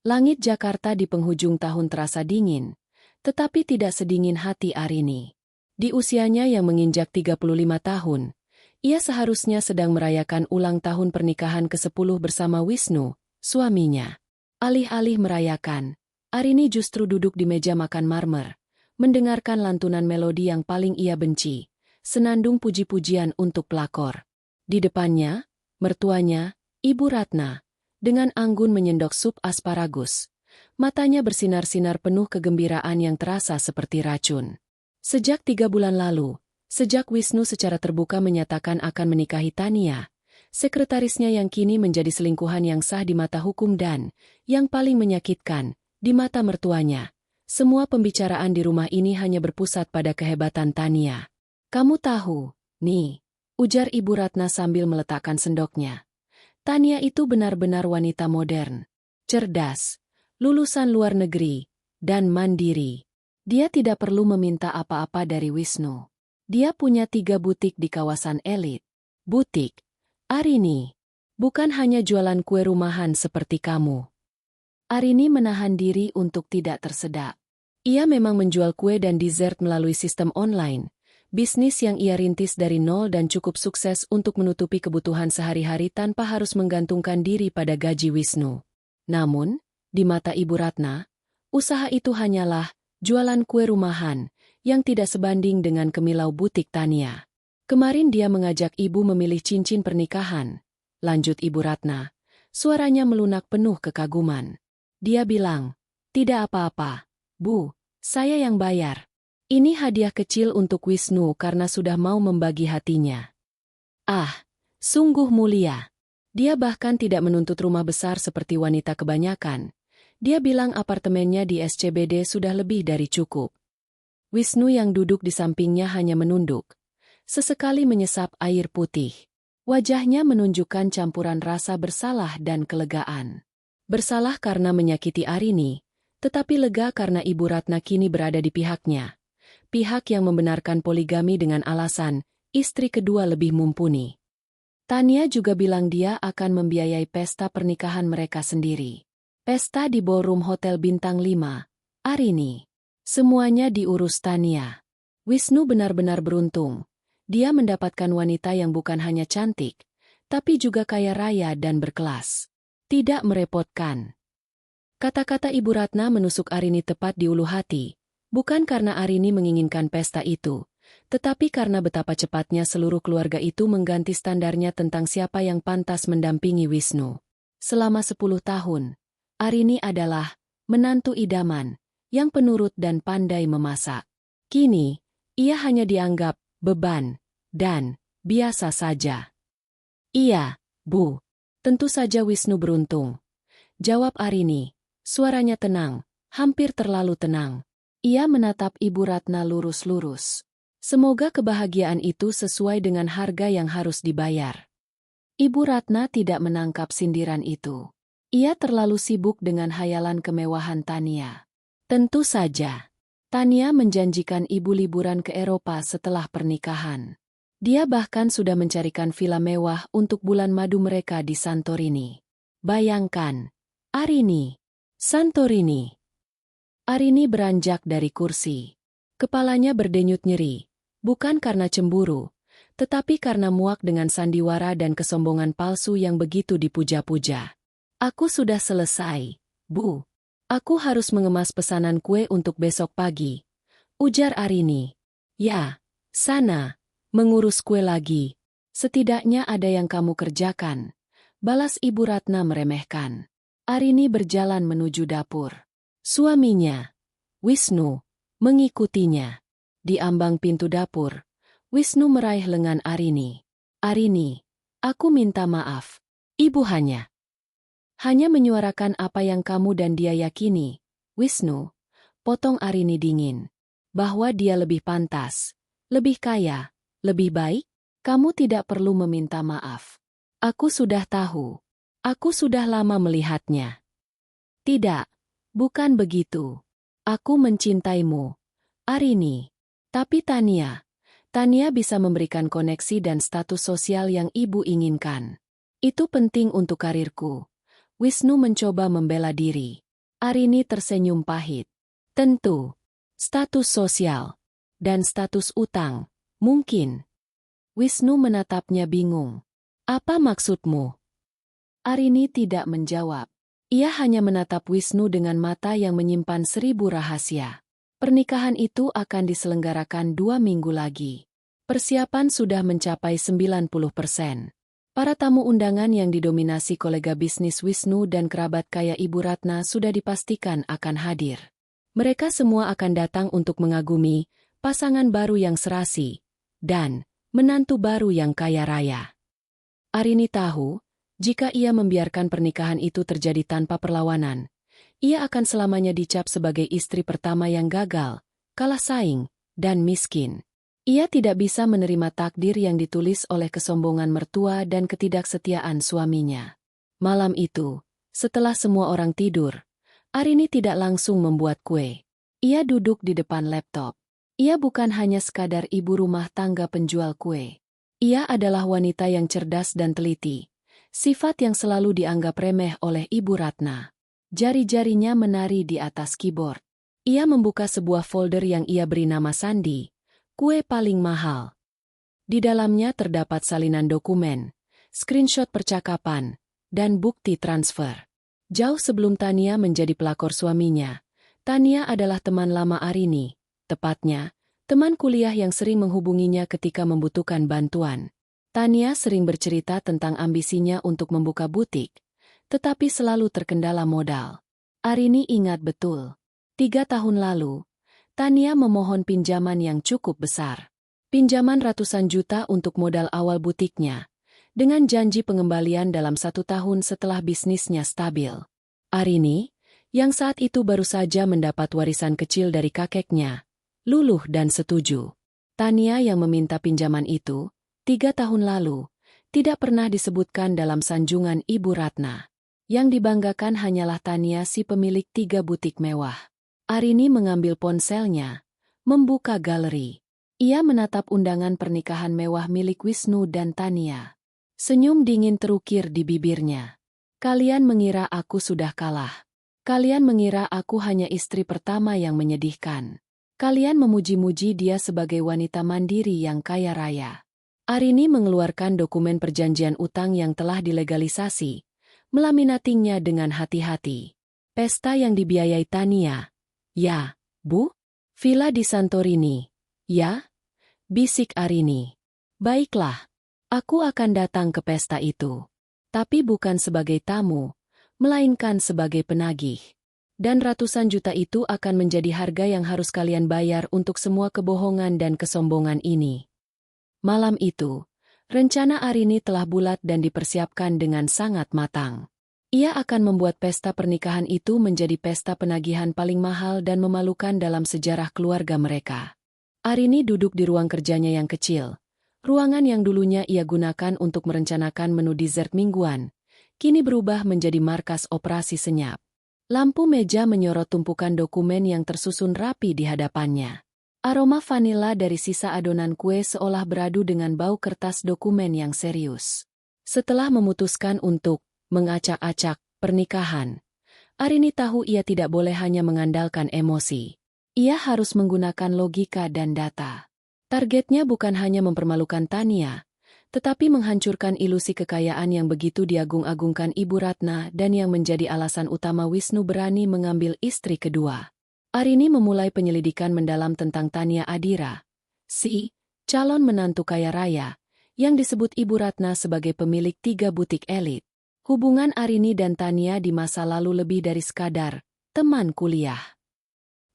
Langit Jakarta di penghujung tahun terasa dingin, tetapi tidak sedingin hati Arini. Di usianya yang menginjak 35 tahun, ia seharusnya sedang merayakan ulang tahun pernikahan ke-10 bersama Wisnu, suaminya. Alih-alih merayakan, Arini justru duduk di meja makan marmer, mendengarkan lantunan melodi yang paling ia benci, senandung puji-pujian untuk pelakor. Di depannya, mertuanya, Ibu Ratna, dengan anggun menyendok sup asparagus. Matanya bersinar-sinar penuh kegembiraan yang terasa seperti racun. Sejak 3 bulan lalu, sejak Wisnu secara terbuka menyatakan akan menikahi Tania, sekretarisnya yang kini menjadi selingkuhan yang sah di mata hukum dan, yang paling menyakitkan, di mata mertuanya, semua pembicaraan di rumah ini hanya berpusat pada kehebatan Tania. "Kamu tahu, nih," ujar Ibu Ratna sambil meletakkan sendoknya. "Tania itu benar-benar wanita modern, cerdas, lulusan luar negeri, dan mandiri. Dia tidak perlu meminta apa-apa dari Wisnu. Dia punya 3 butik di kawasan elit. Butik, Arini, bukan hanya jualan kue rumahan seperti kamu." Arini menahan diri untuk tidak tersedak. Ia memang menjual kue dan dessert melalui sistem online, bisnis yang ia rintis dari nol dan cukup sukses untuk menutupi kebutuhan sehari-hari tanpa harus menggantungkan diri pada gaji Wisnu. Namun, di mata Ibu Ratna, usaha itu hanyalah jualan kue rumahan yang tidak sebanding dengan kemilau butik Tania. "Kemarin dia mengajak ibu memilih cincin pernikahan," lanjut Ibu Ratna. Suaranya melunak penuh kekaguman. "Dia bilang, 'Tidak apa-apa, Bu, saya yang bayar. Ini hadiah kecil untuk Wisnu karena sudah mau membagi hatinya.' Ah, sungguh mulia. Dia bahkan tidak menuntut rumah besar seperti wanita kebanyakan. Dia bilang apartemennya di SCBD sudah lebih dari cukup." Wisnu yang duduk di sampingnya hanya menunduk. Sesekali menyesap air putih. Wajahnya menunjukkan campuran rasa bersalah dan kelegaan. Bersalah karena menyakiti Arini, tetapi lega karena Ibu Ratna kini berada di pihaknya. Pihak yang membenarkan poligami dengan alasan, istri kedua lebih mumpuni. Tania juga bilang dia akan membiayai pesta pernikahan mereka sendiri. Pesta di ballroom Hotel Bintang 5, Arini. Semuanya diurus Tania. Wisnu benar-benar beruntung. Dia mendapatkan wanita yang bukan hanya cantik, tapi juga kaya raya dan berkelas. Tidak merepotkan. Kata-kata Ibu Ratna menusuk Arini tepat di ulu hati, bukan karena Arini menginginkan pesta itu, tetapi karena betapa cepatnya seluruh keluarga itu mengganti standarnya tentang siapa yang pantas mendampingi Wisnu. Selama 10 tahun, Arini adalah menantu idaman, yang penurut dan pandai memasak. Kini, ia hanya dianggap beban dan biasa saja. "Iya, Bu. Tentu saja Wisnu beruntung," jawab Arini. Suaranya tenang, hampir terlalu tenang. Ia menatap Ibu Ratna lurus-lurus. Semoga kebahagiaan itu sesuai dengan harga yang harus dibayar. Ibu Ratna tidak menangkap sindiran itu. Ia terlalu sibuk dengan hayalan kemewahan Tania. Tentu saja, Tania menjanjikan ibu liburan ke Eropa setelah pernikahan. Dia bahkan sudah mencarikan villa mewah untuk bulan madu mereka di Santorini. Bayangkan, Arini, Santorini. Arini beranjak dari kursi. Kepalanya berdenyut nyeri, bukan karena cemburu, tetapi karena muak dengan sandiwara dan kesombongan palsu yang begitu dipuja-puja. "Aku sudah selesai, Bu. Aku harus mengemas pesanan kue untuk besok pagi," ujar Arini. "Ya, sana, mengurus kue lagi. Setidaknya ada yang kamu kerjakan," balas Ibu Ratna meremehkan. Arini berjalan menuju dapur. Suaminya, Wisnu, mengikutinya. Di ambang pintu dapur, Wisnu meraih lengan Arini. "Arini, aku minta maaf. Ibu hanya menyuarakan apa yang kamu dan dia yakini." "Wisnu," potong Arini dingin. "Bahwa dia lebih pantas, lebih kaya, lebih baik? Kamu tidak perlu meminta maaf. Aku sudah tahu. Aku sudah lama melihatnya." "Tidak, bukan begitu. Aku mencintaimu, Arini. Tapi Tania bisa memberikan koneksi dan status sosial yang ibu inginkan. Itu penting untuk karirku." Wisnu mencoba membela diri. Arini tersenyum pahit. Tentu. Status sosial. Dan status utang. Mungkin. Wisnu menatapnya bingung. Apa maksudmu? Arini tidak menjawab. Ia hanya menatap Wisnu dengan mata yang menyimpan 1000 rahasia. Pernikahan itu akan diselenggarakan 2 minggu lagi. Persiapan sudah mencapai 90%. Para tamu undangan yang didominasi kolega bisnis Wisnu dan kerabat kaya Ibu Ratna sudah dipastikan akan hadir. Mereka semua akan datang untuk mengagumi pasangan baru yang serasi dan menantu baru yang kaya raya. Arini tahu, jika ia membiarkan pernikahan itu terjadi tanpa perlawanan, ia akan selamanya dicap sebagai istri pertama yang gagal, kalah saing, dan miskin. Ia tidak bisa menerima takdir yang ditulis oleh kesombongan mertua dan ketidaksetiaan suaminya. Malam itu, setelah semua orang tidur, Arini tidak langsung membuat kue. Ia duduk di depan laptop. Ia bukan hanya sekadar ibu rumah tangga penjual kue. Ia adalah wanita yang cerdas dan teliti, sifat yang selalu dianggap remeh oleh Ibu Ratna. Jari-jarinya menari di atas keyboard. Ia membuka sebuah folder yang ia beri nama Sandi. Kue paling mahal. Di dalamnya terdapat salinan dokumen, screenshot percakapan, dan bukti transfer. Jauh sebelum Tania menjadi pelakor suaminya, Tania adalah teman lama Arini, tepatnya, teman kuliah yang sering menghubunginya ketika membutuhkan bantuan. Tania sering bercerita tentang ambisinya untuk membuka butik, tetapi selalu terkendala modal. Arini ingat betul. 3 tahun lalu, Tania memohon pinjaman yang cukup besar. Pinjaman ratusan juta untuk modal awal butiknya, dengan janji pengembalian dalam 1 tahun setelah bisnisnya stabil. Arini, yang saat itu baru saja mendapat warisan kecil dari kakeknya, luluh dan setuju. Tania yang meminta pinjaman itu, 3 tahun lalu, tidak pernah disebutkan dalam sanjungan Ibu Ratna. Yang dibanggakan hanyalah Tania si pemilik 3 butik mewah. Arini mengambil ponselnya, membuka galeri. Ia menatap undangan pernikahan mewah milik Wisnu dan Tania. Senyum dingin terukir di bibirnya. Kalian mengira aku sudah kalah. Kalian mengira aku hanya istri pertama yang menyedihkan. Kalian memuji-muji dia sebagai wanita mandiri yang kaya raya. Arini mengeluarkan dokumen perjanjian utang yang telah dilegalisasi, melaminatinya dengan hati-hati. Pesta yang dibiayai Tania. Ya, Bu? Villa di Santorini. Ya? Bisik Arini. Baiklah, aku akan datang ke pesta itu. Tapi bukan sebagai tamu, melainkan sebagai penagih. Dan ratusan juta itu akan menjadi harga yang harus kalian bayar untuk semua kebohongan dan kesombongan ini. Malam itu, rencana Arini telah bulat dan dipersiapkan dengan sangat matang. Ia akan membuat pesta pernikahan itu menjadi pesta penagihan paling mahal dan memalukan dalam sejarah keluarga mereka. Arini duduk di ruang kerjanya yang kecil. Ruangan yang dulunya ia gunakan untuk merencanakan menu dessert mingguan, kini berubah menjadi markas operasi senyap. Lampu meja menyorot tumpukan dokumen yang tersusun rapi di hadapannya. Aroma vanila dari sisa adonan kue seolah beradu dengan bau kertas dokumen yang serius. Setelah memutuskan untuk mengacak-acak pernikahan, Arini tahu ia tidak boleh hanya mengandalkan emosi. Ia harus menggunakan logika dan data. Targetnya bukan hanya mempermalukan Tania, tetapi menghancurkan ilusi kekayaan yang begitu diagung-agungkan Ibu Ratna dan yang menjadi alasan utama Wisnu berani mengambil istri kedua. Arini memulai penyelidikan mendalam tentang Tania Adira, si calon menantu kaya raya, yang disebut Ibu Ratna sebagai pemilik 3 butik elit. Hubungan Arini dan Tania di masa lalu lebih dari sekadar teman kuliah.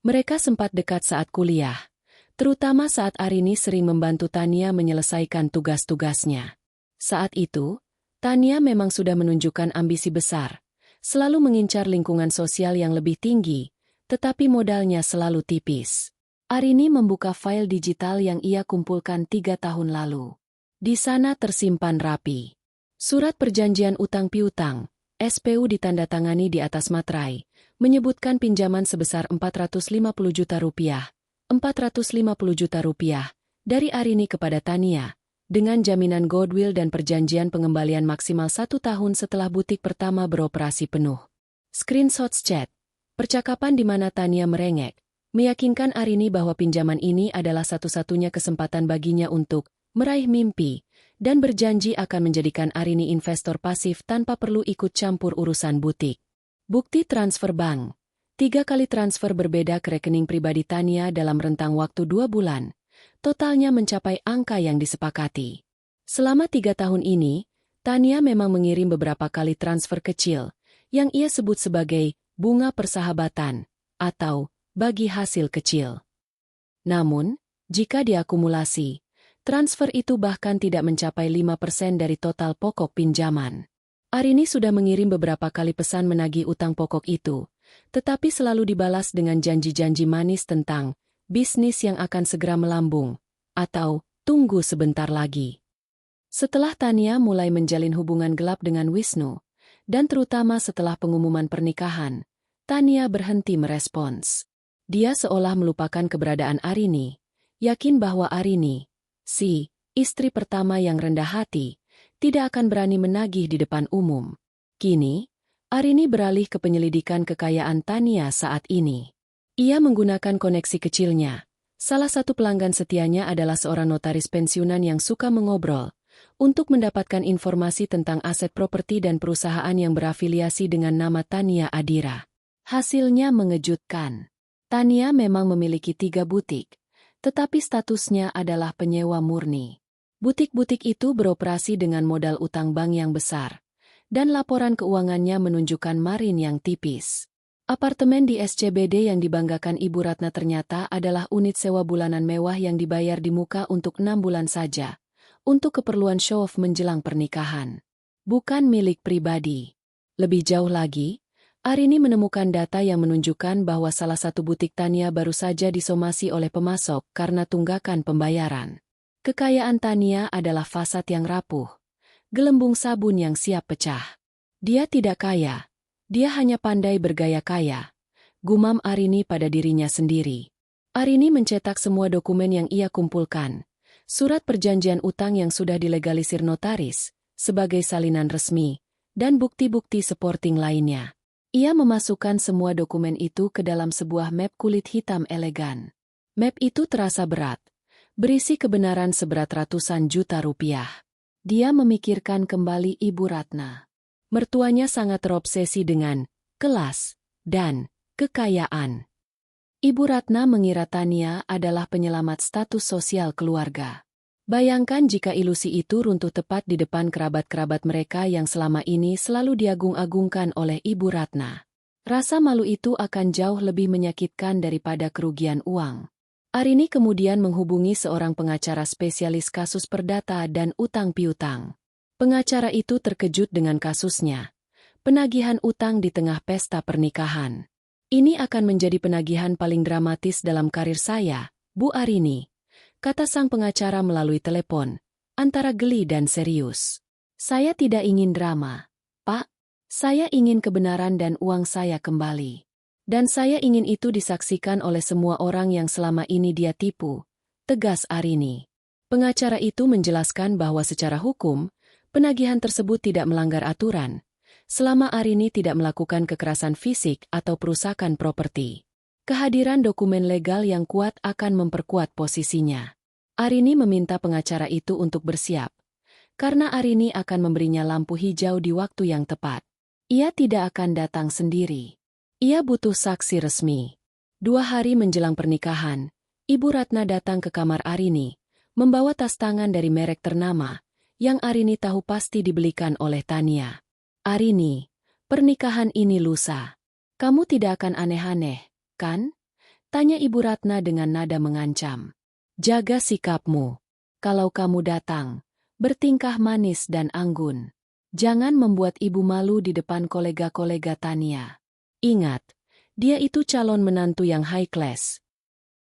Mereka sempat dekat saat kuliah, terutama saat Arini sering membantu Tania menyelesaikan tugas-tugasnya. Saat itu, Tania memang sudah menunjukkan ambisi besar, selalu mengincar lingkungan sosial yang lebih tinggi, tetapi modalnya selalu tipis. Arini membuka file digital yang ia kumpulkan 3 tahun lalu. Di sana tersimpan rapi surat perjanjian utang piutang, SPU ditandatangani di atas materai, menyebutkan pinjaman sebesar 450 juta rupiah, 450 juta rupiah, dari Arini kepada Tania, dengan jaminan goodwill dan perjanjian pengembalian maksimal 1 tahun setelah butik pertama beroperasi penuh. Screenshot chat, Percakapan di mana Tania merengek, meyakinkan Arini bahwa pinjaman ini adalah satu-satunya kesempatan baginya untuk meraih mimpi, dan berjanji akan menjadikan Arini investor pasif tanpa perlu ikut campur urusan butik. Bukti transfer bank. 3 kali transfer berbeda ke rekening pribadi Tania dalam rentang waktu 2 bulan. Totalnya mencapai angka yang disepakati. Selama 3 tahun ini, Tania memang mengirim beberapa kali transfer kecil, yang ia sebut sebagai bunga persahabatan, atau bagi hasil kecil. Namun, jika diakumulasi, transfer itu bahkan tidak mencapai 5% dari total pokok pinjaman. Arini sudah mengirim beberapa kali pesan menagih utang pokok itu, tetapi selalu dibalas dengan janji-janji manis tentang bisnis yang akan segera melambung, atau tunggu sebentar lagi. Setelah Tania mulai menjalin hubungan gelap dengan Wisnu, dan terutama setelah pengumuman pernikahan, Tania berhenti merespons. Dia seolah melupakan keberadaan Arini, yakin bahwa Arini, si istri pertama yang rendah hati, tidak akan berani menagih di depan umum. Kini, Arini beralih ke penyelidikan kekayaan Tania saat ini. Ia menggunakan koneksi kecilnya. Salah satu pelanggan setianya adalah seorang notaris pensiunan yang suka mengobrol, untuk mendapatkan informasi tentang aset properti dan perusahaan yang berafiliasi dengan nama Tania Adira. Hasilnya mengejutkan. Tania memang memiliki 3 butik, tetapi statusnya adalah penyewa murni. Butik-butik itu beroperasi dengan modal utang bank yang besar, dan laporan keuangannya menunjukkan margin yang tipis. Apartemen di SCBD yang dibanggakan Ibu Ratna ternyata adalah unit sewa bulanan mewah yang dibayar di muka untuk 6 bulan saja, untuk keperluan show-off menjelang pernikahan. Bukan milik pribadi. Lebih jauh lagi, Arini menemukan data yang menunjukkan bahwa salah satu butik Tania baru saja disomasi oleh pemasok karena tunggakan pembayaran. Kekayaan Tania adalah fasad yang rapuh, gelembung sabun yang siap pecah. Dia tidak kaya, dia hanya pandai bergaya kaya, gumam Arini pada dirinya sendiri. Arini mencetak semua dokumen yang ia kumpulkan, surat perjanjian utang yang sudah dilegalisir notaris, sebagai salinan resmi, dan bukti-bukti supporting lainnya. Ia memasukkan semua dokumen itu ke dalam sebuah map kulit hitam elegan. Map itu terasa berat, berisi kebenaran seberat ratusan juta rupiah. Dia memikirkan kembali Ibu Ratna. Mertuanya sangat terobsesi dengan kelas dan kekayaan. Ibu Ratna mengira Tania adalah penyelamat status sosial keluarga. Bayangkan jika ilusi itu runtuh tepat di depan kerabat-kerabat mereka yang selama ini selalu diagung-agungkan oleh Ibu Ratna. Rasa malu itu akan jauh lebih menyakitkan daripada kerugian uang. Arini kemudian menghubungi seorang pengacara spesialis kasus perdata dan utang piutang. Pengacara itu terkejut dengan kasusnya. Penagihan utang di tengah pesta pernikahan. Ini akan menjadi penagihan paling dramatis dalam karir saya, Bu Arini, kata sang pengacara melalui telepon, antara geli dan serius. Saya tidak ingin drama, Pak. Saya ingin kebenaran dan uang saya kembali. Dan saya ingin itu disaksikan oleh semua orang yang selama ini dia tipu, tegas Arini. Pengacara itu menjelaskan bahwa secara hukum, penagihan tersebut tidak melanggar aturan, selama Arini tidak melakukan kekerasan fisik atau perusakan properti. Kehadiran dokumen legal yang kuat akan memperkuat posisinya. Arini meminta pengacara itu untuk bersiap, karena Arini akan memberinya lampu hijau di waktu yang tepat. Ia tidak akan datang sendiri. Ia butuh saksi resmi. 2 hari menjelang pernikahan, Ibu Ratna datang ke kamar Arini, membawa tas tangan dari merek ternama, yang Arini tahu pasti dibelikan oleh Tania. Arini, pernikahan ini lusa. Kamu tidak akan aneh-aneh, kan? Tanya Ibu Ratna dengan nada mengancam. Jaga sikapmu. Kalau kamu datang, bertingkah manis dan anggun. Jangan membuat ibu malu di depan kolega-kolega Tania. Ingat, dia itu calon menantu yang high class.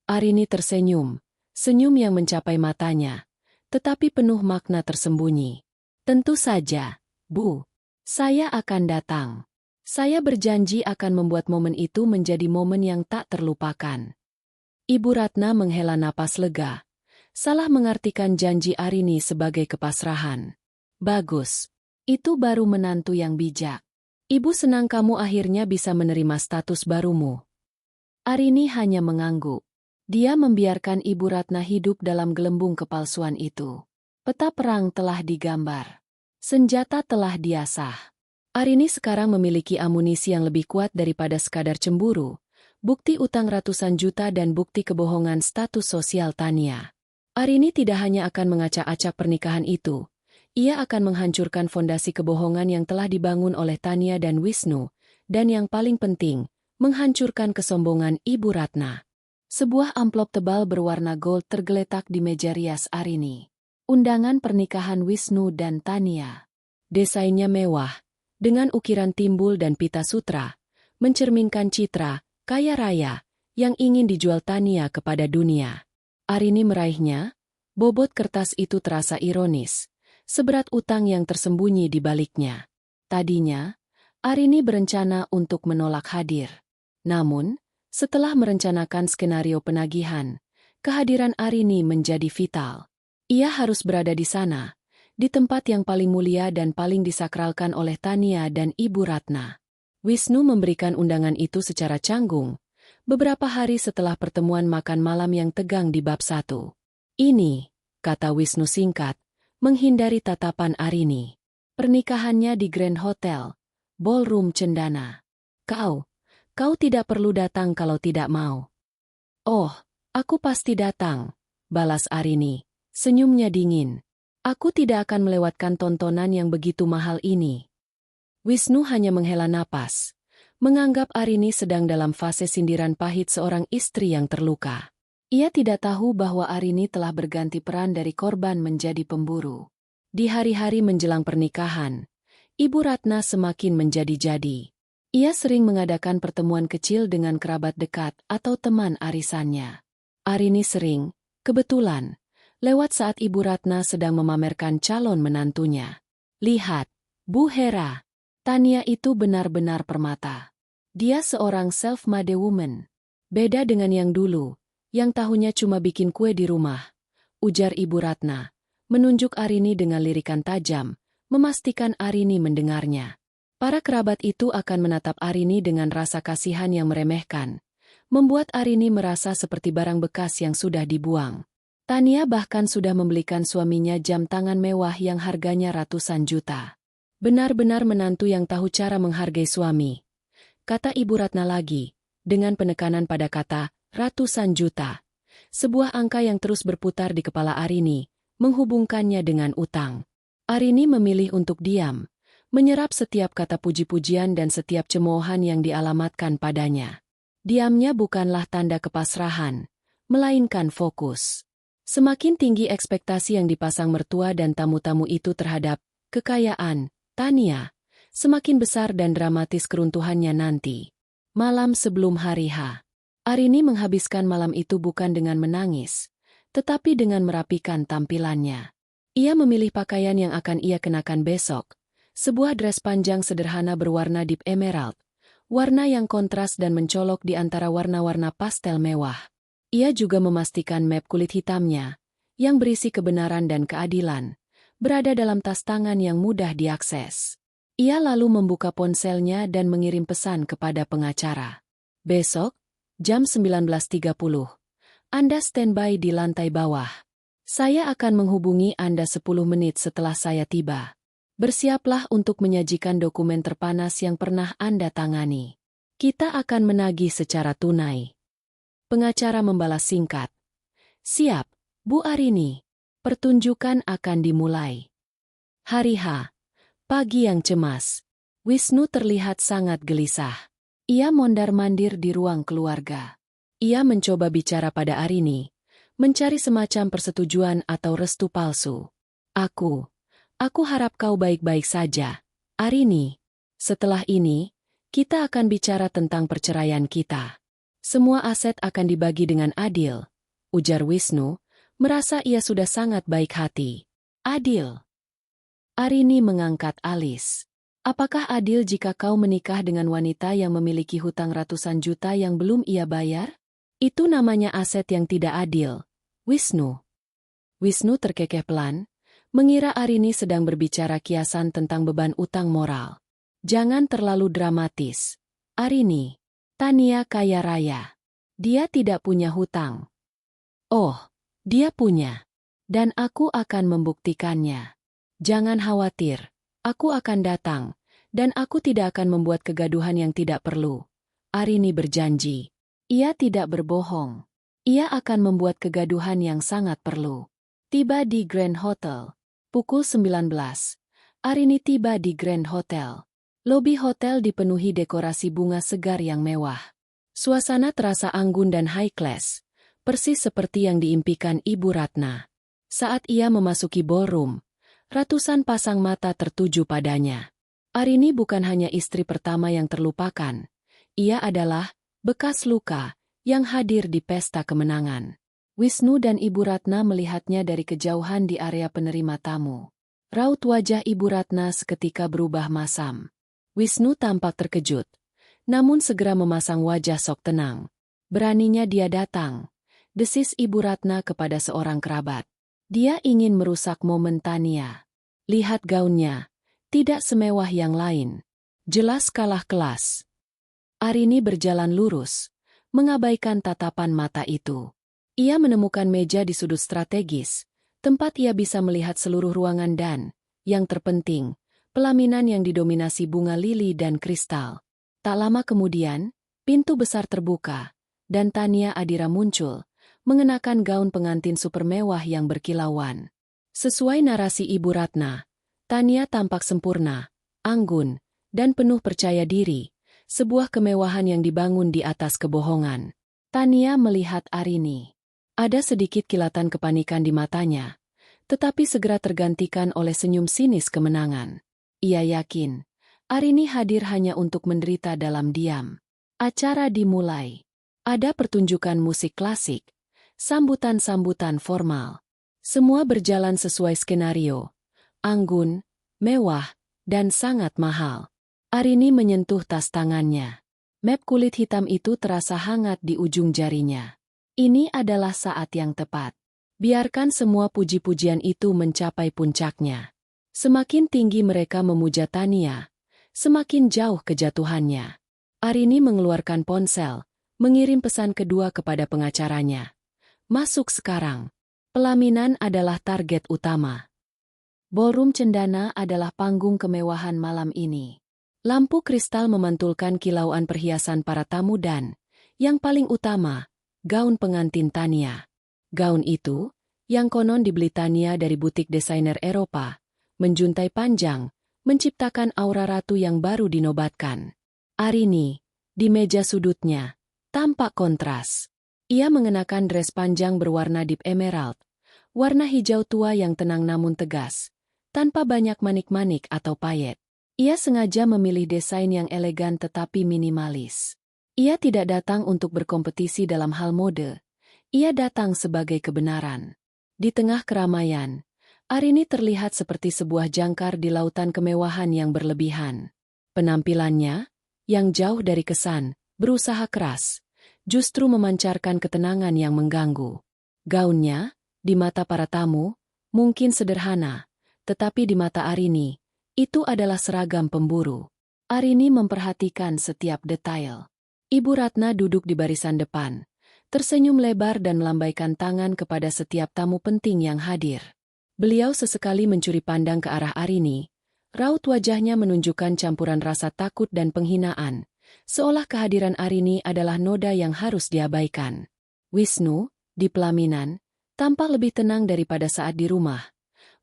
Arini tersenyum, senyum yang mencapai matanya, tetapi penuh makna tersembunyi. Tentu saja, Bu. Saya akan datang. Saya berjanji akan membuat momen itu menjadi momen yang tak terlupakan. Ibu Ratna menghela napas lega, salah mengartikan janji Arini sebagai kepasrahan. Bagus. Itu baru menantu yang bijak. Ibu senang kamu akhirnya bisa menerima status barumu. Arini hanya mengangguk. Dia membiarkan Ibu Ratna hidup dalam gelembung kepalsuan itu. Peta perang telah digambar. Senjata telah diasah. Arini sekarang memiliki amunisi yang lebih kuat daripada sekadar cemburu, bukti utang ratusan juta dan bukti kebohongan status sosial Tania. Arini tidak hanya akan mengacak-acak pernikahan itu, ia akan menghancurkan fondasi kebohongan yang telah dibangun oleh Tania dan Wisnu, dan yang paling penting, menghancurkan kesombongan Ibu Ratna. Sebuah amplop tebal berwarna gold tergeletak di meja rias Arini. Undangan pernikahan Wisnu dan Tania. Desainnya mewah, dengan ukiran timbul dan pita sutra, mencerminkan citra, kaya raya, yang ingin dijual Tania kepada dunia. Arini meraihnya, bobot kertas itu terasa ironis, seberat utang yang tersembunyi di baliknya. Tadinya, Arini berencana untuk menolak hadir. Namun, setelah merencanakan skenario penagihan, kehadiran Arini menjadi vital. Ia harus berada di sana, di tempat yang paling mulia dan paling disakralkan oleh Tania dan Ibu Ratna. Wisnu memberikan undangan itu secara canggung, beberapa hari setelah pertemuan makan malam yang tegang di bab 1. Ini, kata Wisnu singkat, menghindari tatapan Arini. Pernikahannya di Grand Hotel, Ballroom Cendana. Kau tidak perlu datang kalau tidak mau. Oh, aku pasti datang, balas Arini, senyumnya dingin. Aku tidak akan melewatkan tontonan yang begitu mahal ini. Wisnu hanya menghela napas, menganggap Arini sedang dalam fase sindiran pahit seorang istri yang terluka. Ia tidak tahu bahwa Arini telah berganti peran dari korban menjadi pemburu. Di hari-hari menjelang pernikahan, Ibu Ratna semakin menjadi-jadi. Ia sering mengadakan pertemuan kecil dengan kerabat dekat atau teman arisannya. Arini sering, kebetulan, lewat saat Ibu Ratna sedang memamerkan calon menantunya. Lihat, Bu Hera, Tania itu benar-benar permata. Dia seorang self-made woman. Beda dengan yang dulu, yang tahunya cuma bikin kue di rumah, ujar Ibu Ratna, menunjuk Arini dengan lirikan tajam, memastikan Arini mendengarnya. Para kerabat itu akan menatap Arini dengan rasa kasihan yang meremehkan, membuat Arini merasa seperti barang bekas yang sudah dibuang. Tania bahkan sudah membelikan suaminya jam tangan mewah yang harganya ratusan juta. Benar-benar menantu yang tahu cara menghargai suami, kata Ibu Ratna lagi, dengan penekanan pada kata ratusan juta. Sebuah angka yang terus berputar di kepala Arini, menghubungkannya dengan utang. Arini memilih untuk diam, menyerap setiap kata puji-pujian dan setiap cemoohan yang dialamatkan padanya. Diamnya bukanlah tanda kepasrahan, melainkan fokus. Semakin tinggi ekspektasi yang dipasang mertua dan tamu-tamu itu terhadap kekayaan Tania, semakin besar dan dramatis keruntuhannya nanti. Malam sebelum hari H. Arini menghabiskan malam itu bukan dengan menangis, tetapi dengan merapikan tampilannya. Ia memilih pakaian yang akan ia kenakan besok, sebuah dress panjang sederhana berwarna deep emerald, warna yang kontras dan mencolok di antara warna-warna pastel mewah. Ia juga memastikan map kulit hitamnya, yang berisi kebenaran dan keadilan, berada dalam tas tangan yang mudah diakses. Ia lalu membuka ponselnya dan mengirim pesan kepada pengacara. Besok, jam 19.30, Anda standby di lantai bawah. Saya akan menghubungi Anda 10 menit setelah saya tiba. Bersiaplah untuk menyajikan dokumen terpanas yang pernah Anda tangani. Kita akan menagih secara tunai. Pengacara membalas singkat. Siap, Bu Arini. Pertunjukan akan dimulai. Hari H. Pagi yang cemas. Wisnu terlihat sangat gelisah. Ia mondar-mandir di ruang keluarga. Ia mencoba bicara pada Arini, mencari semacam persetujuan atau restu palsu. Aku harap kau baik-baik saja, Arini. Setelah ini, kita akan bicara tentang perceraian kita. Semua aset akan dibagi dengan adil, ujar Wisnu, merasa ia sudah sangat baik hati. Adil. Arini mengangkat alis. Apakah adil jika kau menikah dengan wanita yang memiliki hutang ratusan juta yang belum ia bayar? Itu namanya aset yang tidak adil, Wisnu. Wisnu terkekeh pelan, mengira Arini sedang berbicara kiasan tentang beban utang moral. Jangan terlalu dramatis. Arini. Tania kaya raya. Dia tidak punya hutang. Oh, dia punya. Dan aku akan membuktikannya. Jangan khawatir. Aku akan datang. Dan aku tidak akan membuat kegaduhan yang tidak perlu. Arini berjanji. Ia tidak berbohong. Ia akan membuat kegaduhan yang sangat perlu. Tiba di Grand Hotel. Pukul 19. Arini tiba di Grand Hotel. Lobi hotel dipenuhi dekorasi bunga segar yang mewah. Suasana terasa anggun dan high class, persis seperti yang diimpikan Ibu Ratna. Saat ia memasuki ballroom, ratusan pasang mata tertuju padanya. Arini bukan hanya istri pertama yang terlupakan. Ia adalah bekas luka yang hadir di pesta kemenangan. Wisnu dan Ibu Ratna melihatnya dari kejauhan di area penerima tamu. Raut wajah Ibu Ratna seketika berubah masam. Wisnu tampak terkejut, namun segera memasang wajah sok tenang. Beraninya dia datang, desis Ibu Ratna kepada seorang kerabat. Dia ingin merusak momen Tania. Lihat gaunnya, tidak semewah yang lain. Jelas kalah kelas. Arini berjalan lurus, mengabaikan tatapan mata itu. Ia menemukan meja di sudut strategis, tempat ia bisa melihat seluruh ruangan dan, yang terpenting, pelaminan yang didominasi bunga lili dan kristal. Tak lama kemudian, pintu besar terbuka, dan Tania Adira muncul, mengenakan gaun pengantin super mewah yang berkilauan. Sesuai narasi Ibu Ratna, Tania tampak sempurna, anggun, dan penuh percaya diri, sebuah kemewahan yang dibangun di atas kebohongan. Tania melihat Arini. Ada sedikit kilatan kepanikan di matanya, tetapi segera tergantikan oleh senyum sinis kemenangan. Ia yakin, Arini hadir hanya untuk menderita dalam diam. Acara dimulai. Ada pertunjukan musik klasik, sambutan-sambutan formal. Semua berjalan sesuai skenario. Anggun, mewah, dan sangat mahal. Arini menyentuh tas tangannya. Map kulit hitam itu terasa hangat di ujung jarinya. Ini adalah saat yang tepat. Biarkan semua puji-pujian itu mencapai puncaknya. Semakin tinggi mereka memuja Tania, semakin jauh kejatuhannya. Arini mengeluarkan ponsel, mengirim pesan kedua kepada pengacaranya. Masuk sekarang. Pelaminan adalah target utama. Ballroom Cendana adalah panggung kemewahan malam ini. Lampu kristal memantulkan kilauan perhiasan para tamu dan, yang paling utama, gaun pengantin Tania. Gaun itu, yang konon dibeli Tania dari butik desainer Eropa, menjuntai panjang, menciptakan aura ratu yang baru dinobatkan. Arini, di meja sudutnya, tampak kontras. Ia mengenakan dress panjang berwarna deep emerald, warna hijau tua yang tenang namun tegas, tanpa banyak manik-manik atau payet. Ia sengaja memilih desain yang elegan tetapi minimalis. Ia tidak datang untuk berkompetisi dalam hal mode. Ia datang sebagai kebenaran. Di tengah keramaian, Arini terlihat seperti sebuah jangkar di lautan kemewahan yang berlebihan. Penampilannya, yang jauh dari kesan, berusaha keras, justru memancarkan ketenangan yang mengganggu. Gaunnya, di mata para tamu, mungkin sederhana, tetapi di mata Arini, itu adalah seragam pemburu. Arini memperhatikan setiap detail. Ibu Ratna duduk di barisan depan, tersenyum lebar dan melambaikan tangan kepada setiap tamu penting yang hadir. Beliau sesekali mencuri pandang ke arah Arini. Raut wajahnya menunjukkan campuran rasa takut dan penghinaan, seolah kehadiran Arini adalah noda yang harus diabaikan. Wisnu, di pelaminan, tampak lebih tenang daripada saat di rumah.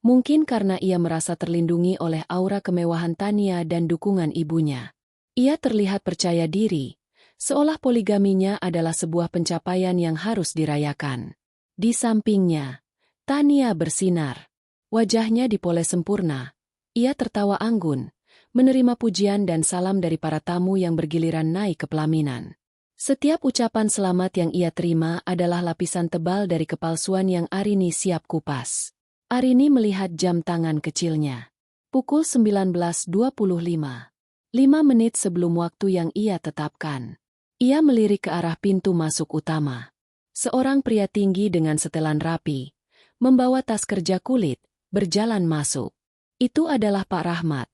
Mungkin karena ia merasa terlindungi oleh aura kemewahan Tania dan dukungan ibunya. Ia terlihat percaya diri, seolah poligaminya adalah sebuah pencapaian yang harus dirayakan. Di sampingnya, Tania bersinar. Wajahnya dipoles sempurna. Ia tertawa anggun, menerima pujian dan salam dari para tamu yang bergiliran naik ke pelaminan. Setiap ucapan selamat yang ia terima adalah lapisan tebal dari kepalsuan yang Arini siap kupas. Arini melihat jam tangan kecilnya. Pukul 19.25. 5 menit sebelum waktu yang ia tetapkan. Ia melirik ke arah pintu masuk utama. Seorang pria tinggi dengan setelan rapi, membawa tas kerja kulit, berjalan masuk. Itu adalah Pak Rahmat,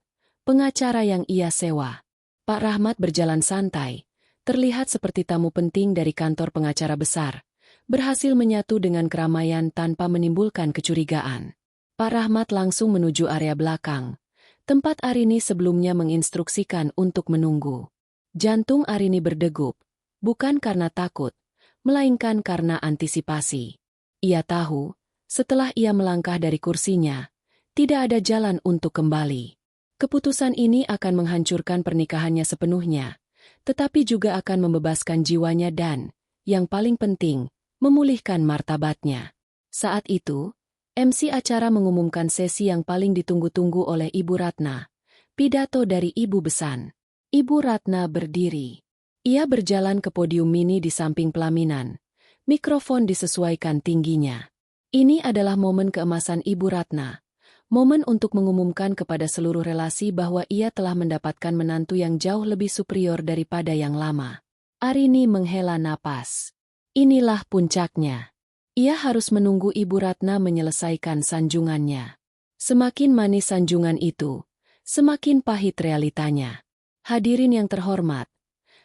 pengacara yang ia sewa. Pak Rahmat berjalan santai, terlihat seperti tamu penting dari kantor pengacara besar, berhasil menyatu dengan keramaian tanpa menimbulkan kecurigaan. Pak Rahmat langsung menuju area belakang, tempat Arini sebelumnya menginstruksikan untuk menunggu. Jantung Arini berdegup, bukan karena takut, melainkan karena antisipasi. Ia tahu, setelah ia melangkah dari kursinya, tidak ada jalan untuk kembali. Keputusan ini akan menghancurkan pernikahannya sepenuhnya, tetapi juga akan membebaskan jiwanya dan, yang paling penting, memulihkan martabatnya. Saat itu, MC acara mengumumkan sesi yang paling ditunggu-tunggu oleh Ibu Ratna, pidato dari Ibu Besan. Ibu Ratna berdiri. Ia berjalan ke podium mini di samping pelaminan. Mikrofon disesuaikan tingginya. Ini adalah momen keemasan Ibu Ratna. Momen untuk mengumumkan kepada seluruh relasi bahwa ia telah mendapatkan menantu yang jauh lebih superior daripada yang lama. Arini menghela napas. Inilah puncaknya. Ia harus menunggu Ibu Ratna menyelesaikan sanjungannya. Semakin manis sanjungan itu, semakin pahit realitanya. Hadirin yang terhormat,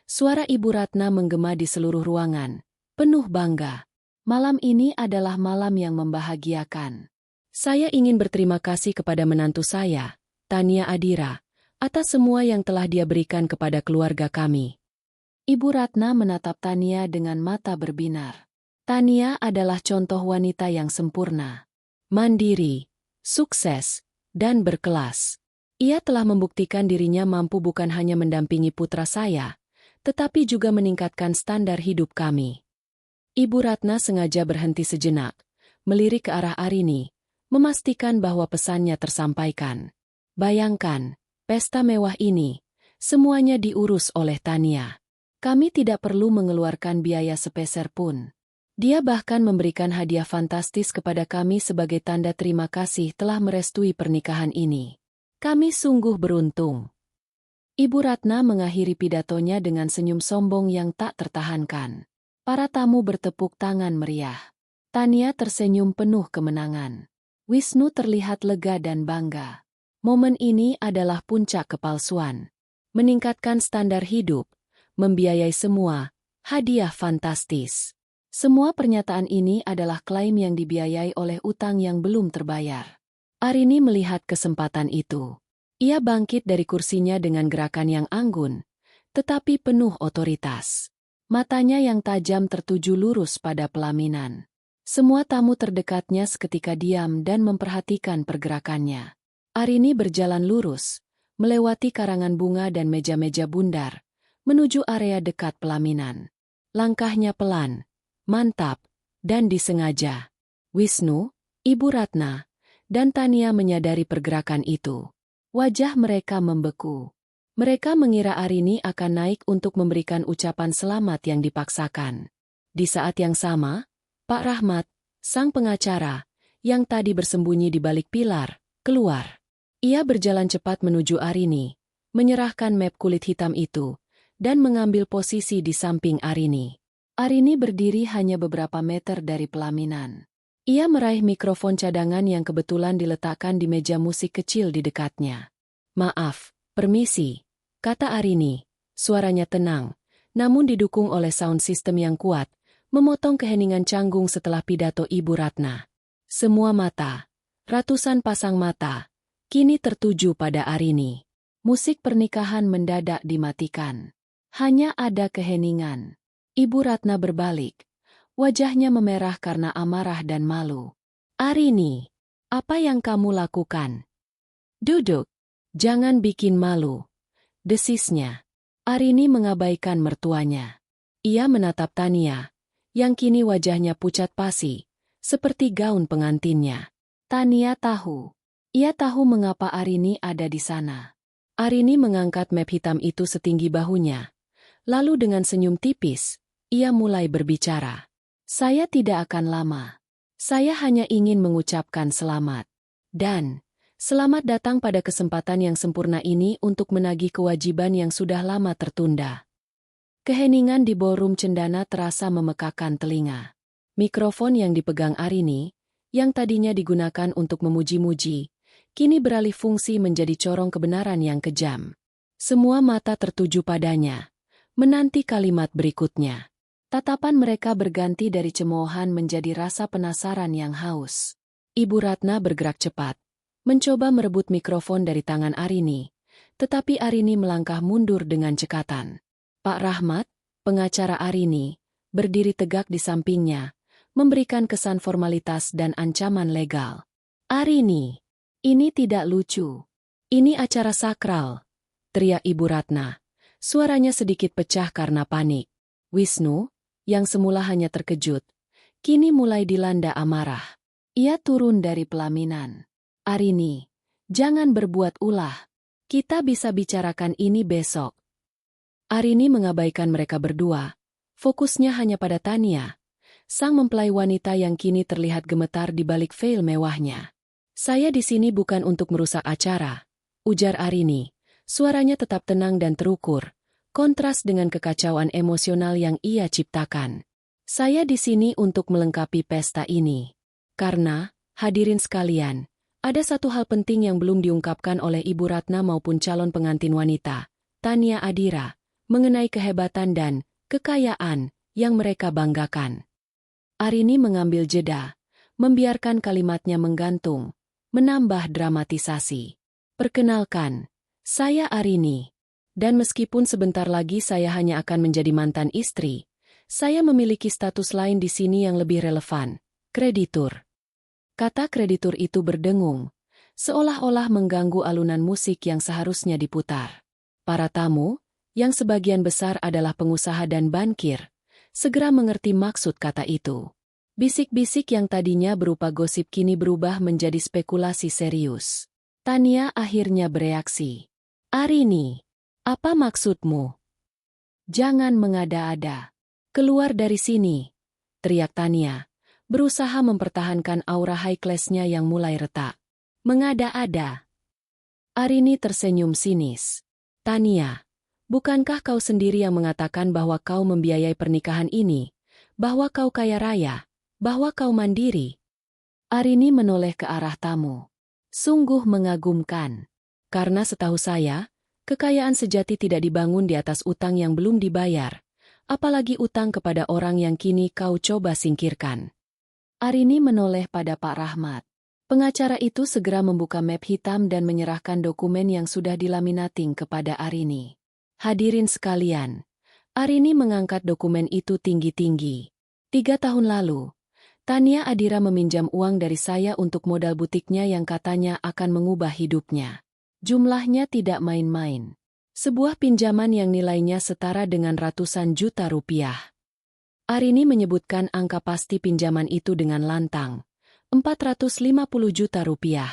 suara Ibu Ratna menggema di seluruh ruangan, penuh bangga. Malam ini adalah malam yang membahagiakan. Saya ingin berterima kasih kepada menantu saya, Tania Adira, atas semua yang telah dia berikan kepada keluarga kami. Ibu Ratna menatap Tania dengan mata berbinar. Tania adalah contoh wanita yang sempurna, mandiri, sukses, dan berkelas. Ia telah membuktikan dirinya mampu bukan hanya mendampingi putra saya, tetapi juga meningkatkan standar hidup kami. Ibu Ratna sengaja berhenti sejenak, melirik ke arah Arini, memastikan bahwa pesannya tersampaikan. Bayangkan, pesta mewah ini, semuanya diurus oleh Tania. Kami tidak perlu mengeluarkan biaya sepeser pun. Dia bahkan memberikan hadiah fantastis kepada kami sebagai tanda terima kasih telah merestui pernikahan ini. Kami sungguh beruntung. Ibu Ratna mengakhiri pidatonya dengan senyum sombong yang tak tertahankan. Para tamu bertepuk tangan meriah. Tania tersenyum penuh kemenangan. Wisnu terlihat lega dan bangga. Momen ini adalah puncak kepalsuan. Meningkatkan standar hidup, membiayai semua, hadiah fantastis. Semua pernyataan ini adalah klaim yang dibiayai oleh utang yang belum terbayar. Arini melihat kesempatan itu. Ia bangkit dari kursinya dengan gerakan yang anggun, tetapi penuh otoritas. Matanya yang tajam tertuju lurus pada pelaminan. Semua tamu terdekatnya seketika diam dan memperhatikan pergerakannya. Arini berjalan lurus, melewati karangan bunga dan meja-meja bundar, menuju area dekat pelaminan. Langkahnya pelan, mantap, dan disengaja. Wisnu, Ibu Ratna, dan Tania menyadari pergerakan itu. Wajah mereka membeku. Mereka mengira Arini akan naik untuk memberikan ucapan selamat yang dipaksakan. Di saat yang sama, Pak Rahmat, sang pengacara, yang tadi bersembunyi di balik pilar, keluar. Ia berjalan cepat menuju Arini, menyerahkan map kulit hitam itu, dan mengambil posisi di samping Arini. Arini berdiri hanya beberapa meter dari pelaminan. Ia meraih mikrofon cadangan yang kebetulan diletakkan di meja musik kecil di dekatnya. "Maaf, permisi," kata Arini. Suaranya tenang, namun didukung oleh sound system yang kuat, memotong keheningan canggung setelah pidato Ibu Ratna. Semua mata, ratusan pasang mata, kini tertuju pada Arini. Musik pernikahan mendadak dimatikan. Hanya ada keheningan. Ibu Ratna berbalik. Wajahnya memerah karena amarah dan malu. "Arini, apa yang kamu lakukan? Duduk. Jangan bikin malu," desisnya. Arini mengabaikan mertuanya. Ia menatap Tania, yang kini wajahnya pucat pasi, seperti gaun pengantinnya. Tania tahu. Ia tahu mengapa Arini ada di sana. Arini mengangkat map hitam itu setinggi bahunya. Lalu dengan senyum tipis, ia mulai berbicara. "Saya tidak akan lama. Saya hanya ingin mengucapkan selamat. Dan selamat datang pada kesempatan yang sempurna ini untuk menagih kewajiban yang sudah lama tertunda." Keheningan di ballroom cendana terasa memekakan telinga. Mikrofon yang dipegang Arini, yang tadinya digunakan untuk memuji-muji, kini beralih fungsi menjadi corong kebenaran yang kejam. Semua mata tertuju padanya, menanti kalimat berikutnya. Tatapan mereka berganti dari cemoohan menjadi rasa penasaran yang haus. Ibu Ratna bergerak cepat, mencoba merebut mikrofon dari tangan Arini, tetapi Arini melangkah mundur dengan cekatan. Pak Rahmat, pengacara Arini, berdiri tegak di sampingnya, memberikan kesan formalitas dan ancaman legal. Arini, ini tidak lucu. Ini acara sakral, teriak Ibu Ratna. Suaranya sedikit pecah karena panik. Wisnu, yang semula hanya terkejut, kini mulai dilanda amarah. Ia turun dari pelaminan. Arini, jangan berbuat ulah. Kita bisa bicarakan ini besok. Arini mengabaikan mereka berdua. Fokusnya hanya pada Tania, sang mempelai wanita yang kini terlihat gemetar di balik veil mewahnya. Saya di sini bukan untuk merusak acara, ujar Arini. Suaranya tetap tenang dan terukur, kontras dengan kekacauan emosional yang ia ciptakan. Saya di sini untuk melengkapi pesta ini. Karena, hadirin sekalian, ada satu hal penting yang belum diungkapkan oleh Ibu Ratna maupun calon pengantin wanita, Tania Adira, mengenai kehebatan dan kekayaan yang mereka banggakan. Arini mengambil jeda, membiarkan kalimatnya menggantung, menambah dramatisasi. Perkenalkan, saya Arini. Dan meskipun sebentar lagi saya hanya akan menjadi mantan istri, saya memiliki status lain di sini yang lebih relevan, kreditur. Kata kreditur itu berdengung, seolah-olah mengganggu alunan musik yang seharusnya diputar. Para tamu, yang sebagian besar adalah pengusaha dan bankir, segera mengerti maksud kata itu. Bisik-bisik yang tadinya berupa gosip kini berubah menjadi spekulasi serius. Tania akhirnya bereaksi. Arini, apa maksudmu? Jangan mengada-ada. Keluar dari sini, teriak Tania, berusaha mempertahankan aura high class-nya yang mulai retak. Mengada-ada. Arini tersenyum sinis. Tania, bukankah kau sendiri yang mengatakan bahwa kau membiayai pernikahan ini, bahwa kau kaya raya, bahwa kau mandiri? Arini menoleh ke arah tamu. Sungguh mengagumkan. Karena setahu saya, kekayaan sejati tidak dibangun di atas utang yang belum dibayar, apalagi utang kepada orang yang kini kau coba singkirkan. Arini menoleh pada Pak Rahmat. Pengacara itu segera membuka map hitam dan menyerahkan dokumen yang sudah dilaminating kepada Arini. Hadirin sekalian, Arini mengangkat dokumen itu tinggi-tinggi. 3 tahun lalu, Tania Adira meminjam uang dari saya untuk modal butiknya yang katanya akan mengubah hidupnya. Jumlahnya tidak main-main. Sebuah pinjaman yang nilainya setara dengan ratusan juta rupiah. Arini menyebutkan angka pasti pinjaman itu dengan lantang. 450 juta rupiah.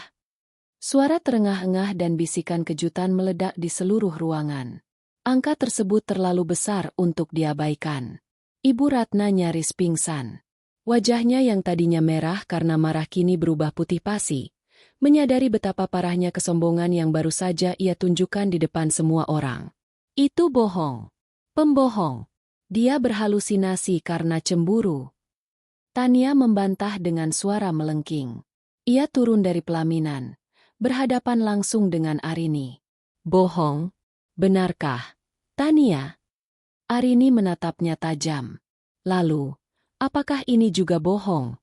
Suara terengah-engah dan bisikan kejutan meledak di seluruh ruangan. Angka tersebut terlalu besar untuk diabaikan. Ibu Ratna nyaris pingsan. Wajahnya yang tadinya merah karena marah kini berubah putih pasi, menyadari betapa parahnya kesombongan yang baru saja ia tunjukkan di depan semua orang. Itu bohong. Pembohong. Dia berhalusinasi karena cemburu. Tania membantah dengan suara melengking. Ia turun dari pelaminan, berhadapan langsung dengan Arini. Bohong? Benarkah? Tania? Arini menatapnya tajam. Lalu, apakah ini juga bohong?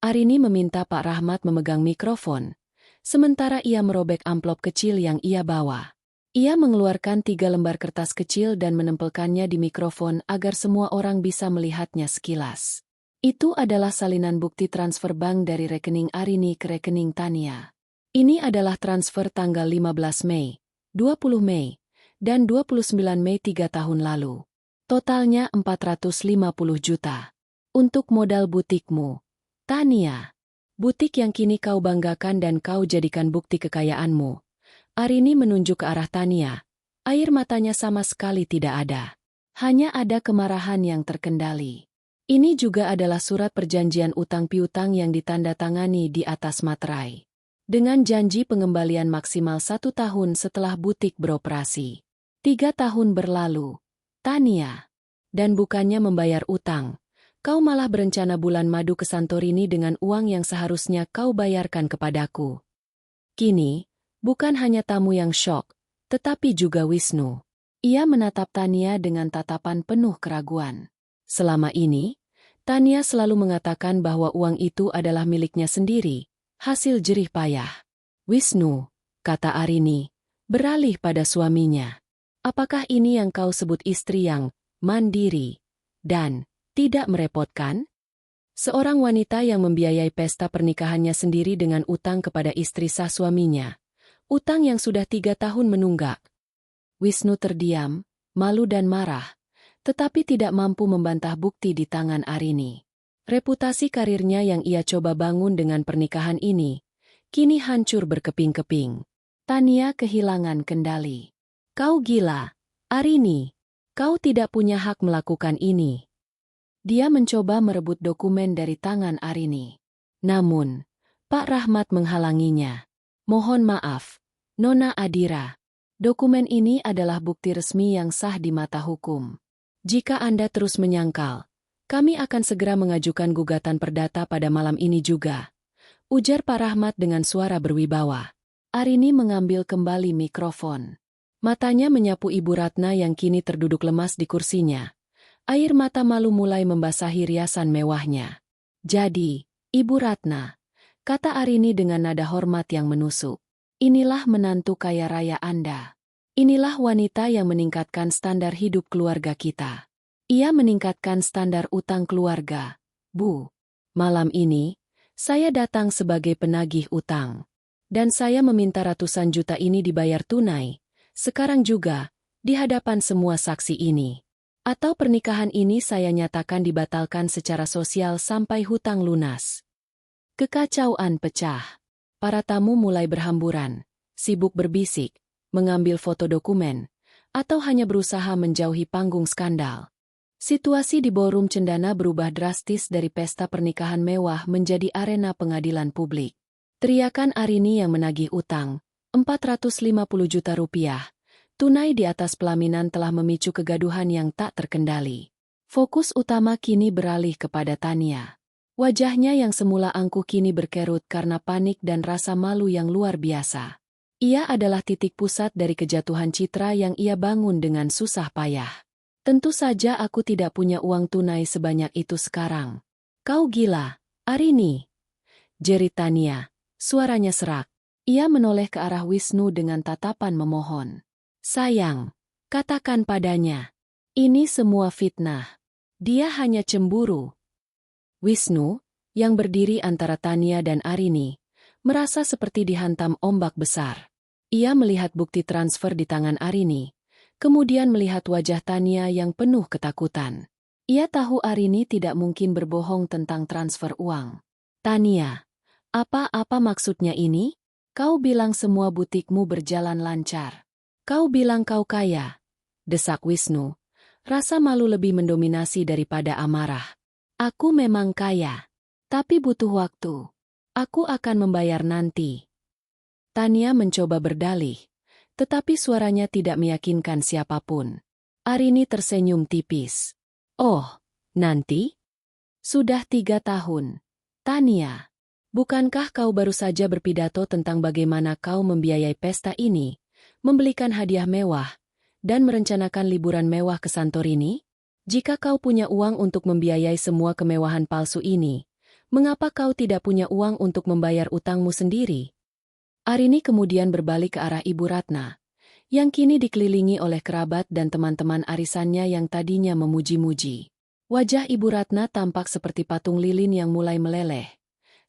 Arini meminta Pak Rahmat memegang mikrofon, sementara ia merobek amplop kecil yang ia bawa. Ia mengeluarkan 3 lembar kertas kecil dan menempelkannya di mikrofon agar semua orang bisa melihatnya sekilas. Itu adalah salinan bukti transfer bank dari rekening Arini ke rekening Tania. Ini adalah transfer tanggal 15 Mei, 20 Mei, dan 29 Mei 3 tahun lalu. Totalnya 450 juta. Untuk modal butikmu, Tania. Butik yang kini kau banggakan dan kau jadikan bukti kekayaanmu. Arini menunjuk ke arah Tania. Air matanya sama sekali tidak ada. Hanya ada kemarahan yang terkendali. Ini juga adalah surat perjanjian utang piutang yang ditandatangani di atas materai. Dengan janji pengembalian maksimal 1 tahun setelah butik beroperasi. 3 tahun berlalu, Tania. Dan bukannya membayar utang, kau malah berencana bulan madu ke Santorini dengan uang yang seharusnya kau bayarkan kepadaku. Kini, bukan hanya tamu yang syok, tetapi juga Wisnu. Ia menatap Tania dengan tatapan penuh keraguan. Selama ini, Tania selalu mengatakan bahwa uang itu adalah miliknya sendiri, hasil jerih payah. Wisnu, kata Arini, beralih pada suaminya. Apakah ini yang kau sebut istri yang mandiri dan tidak merepotkan? Seorang wanita yang membiayai pesta pernikahannya sendiri dengan utang kepada istri sah suaminya. Utang yang sudah 3 tahun menunggak. Wisnu terdiam, malu dan marah, tetapi tidak mampu membantah bukti di tangan Arini. Reputasi karirnya yang ia coba bangun dengan pernikahan ini, kini hancur berkeping-keping. Tania kehilangan kendali. Kau gila, Arini. Kau tidak punya hak melakukan ini. Dia mencoba merebut dokumen dari tangan Arini. Namun, Pak Rahmat menghalanginya. Mohon maaf, Nona Adira. Dokumen ini adalah bukti resmi yang sah di mata hukum. Jika Anda terus menyangkal, kami akan segera mengajukan gugatan perdata pada malam ini juga. Ujar Pak Rahmat dengan suara berwibawa. Arini mengambil kembali mikrofon. Matanya menyapu Ibu Ratna yang kini terduduk lemas di kursinya. Air mata malu mulai membasahi riasan mewahnya. Jadi, Ibu Ratna, kata Arini dengan nada hormat yang menusuk. Inilah menantu kaya raya Anda. Inilah wanita yang meningkatkan standar hidup keluarga kita. Ia meningkatkan standar utang keluarga. Bu, malam ini, saya datang sebagai penagih utang. Dan saya meminta ratusan juta ini dibayar tunai. Sekarang juga, di hadapan semua saksi ini. Atau pernikahan ini saya nyatakan dibatalkan secara sosial sampai hutang lunas. Kekacauan pecah. Para tamu mulai berhamburan, sibuk berbisik, mengambil foto dokumen, atau hanya berusaha menjauhi panggung skandal. Situasi di ballroom cendana berubah drastis dari pesta pernikahan mewah menjadi arena pengadilan publik. Teriakan Arini yang menagih utang, 450 juta rupiah, tunai di atas pelaminan telah memicu kegaduhan yang tak terkendali. Fokus utama kini beralih kepada Tania. Wajahnya yang semula angkuh kini berkerut karena panik dan rasa malu yang luar biasa. Ia adalah titik pusat dari kejatuhan citra yang ia bangun dengan susah payah. Tentu saja aku tidak punya uang tunai sebanyak itu sekarang. Kau gila, Arini. Jerit Tania, suaranya serak. Ia menoleh ke arah Wisnu dengan tatapan memohon. Sayang, katakan padanya. Ini semua fitnah. Dia hanya cemburu. Wisnu, yang berdiri antara Tania dan Arini, merasa seperti dihantam ombak besar. Ia melihat bukti transfer di tangan Arini, kemudian melihat wajah Tania yang penuh ketakutan. Ia tahu Arini tidak mungkin berbohong tentang transfer uang. Tania, apa maksudnya ini? Kau bilang semua butikmu berjalan lancar. Kau bilang kau kaya, desak Wisnu. Rasa malu lebih mendominasi daripada amarah. Aku memang kaya, tapi butuh waktu. Aku akan membayar nanti. Tania mencoba berdalih, tetapi suaranya tidak meyakinkan siapapun. Arini tersenyum tipis. Oh, nanti? Sudah 3 tahun. Tania, bukankah kau baru saja berpidato tentang bagaimana kau membiayai pesta ini? Membelikan hadiah mewah, dan merencanakan liburan mewah ke Santorini? Jika kau punya uang untuk membiayai semua kemewahan palsu ini, mengapa kau tidak punya uang untuk membayar utangmu sendiri? Arini kemudian berbalik ke arah Ibu Ratna, yang kini dikelilingi oleh kerabat dan teman-teman arisannya yang tadinya memuji-muji. Wajah Ibu Ratna tampak seperti patung lilin yang mulai meleleh.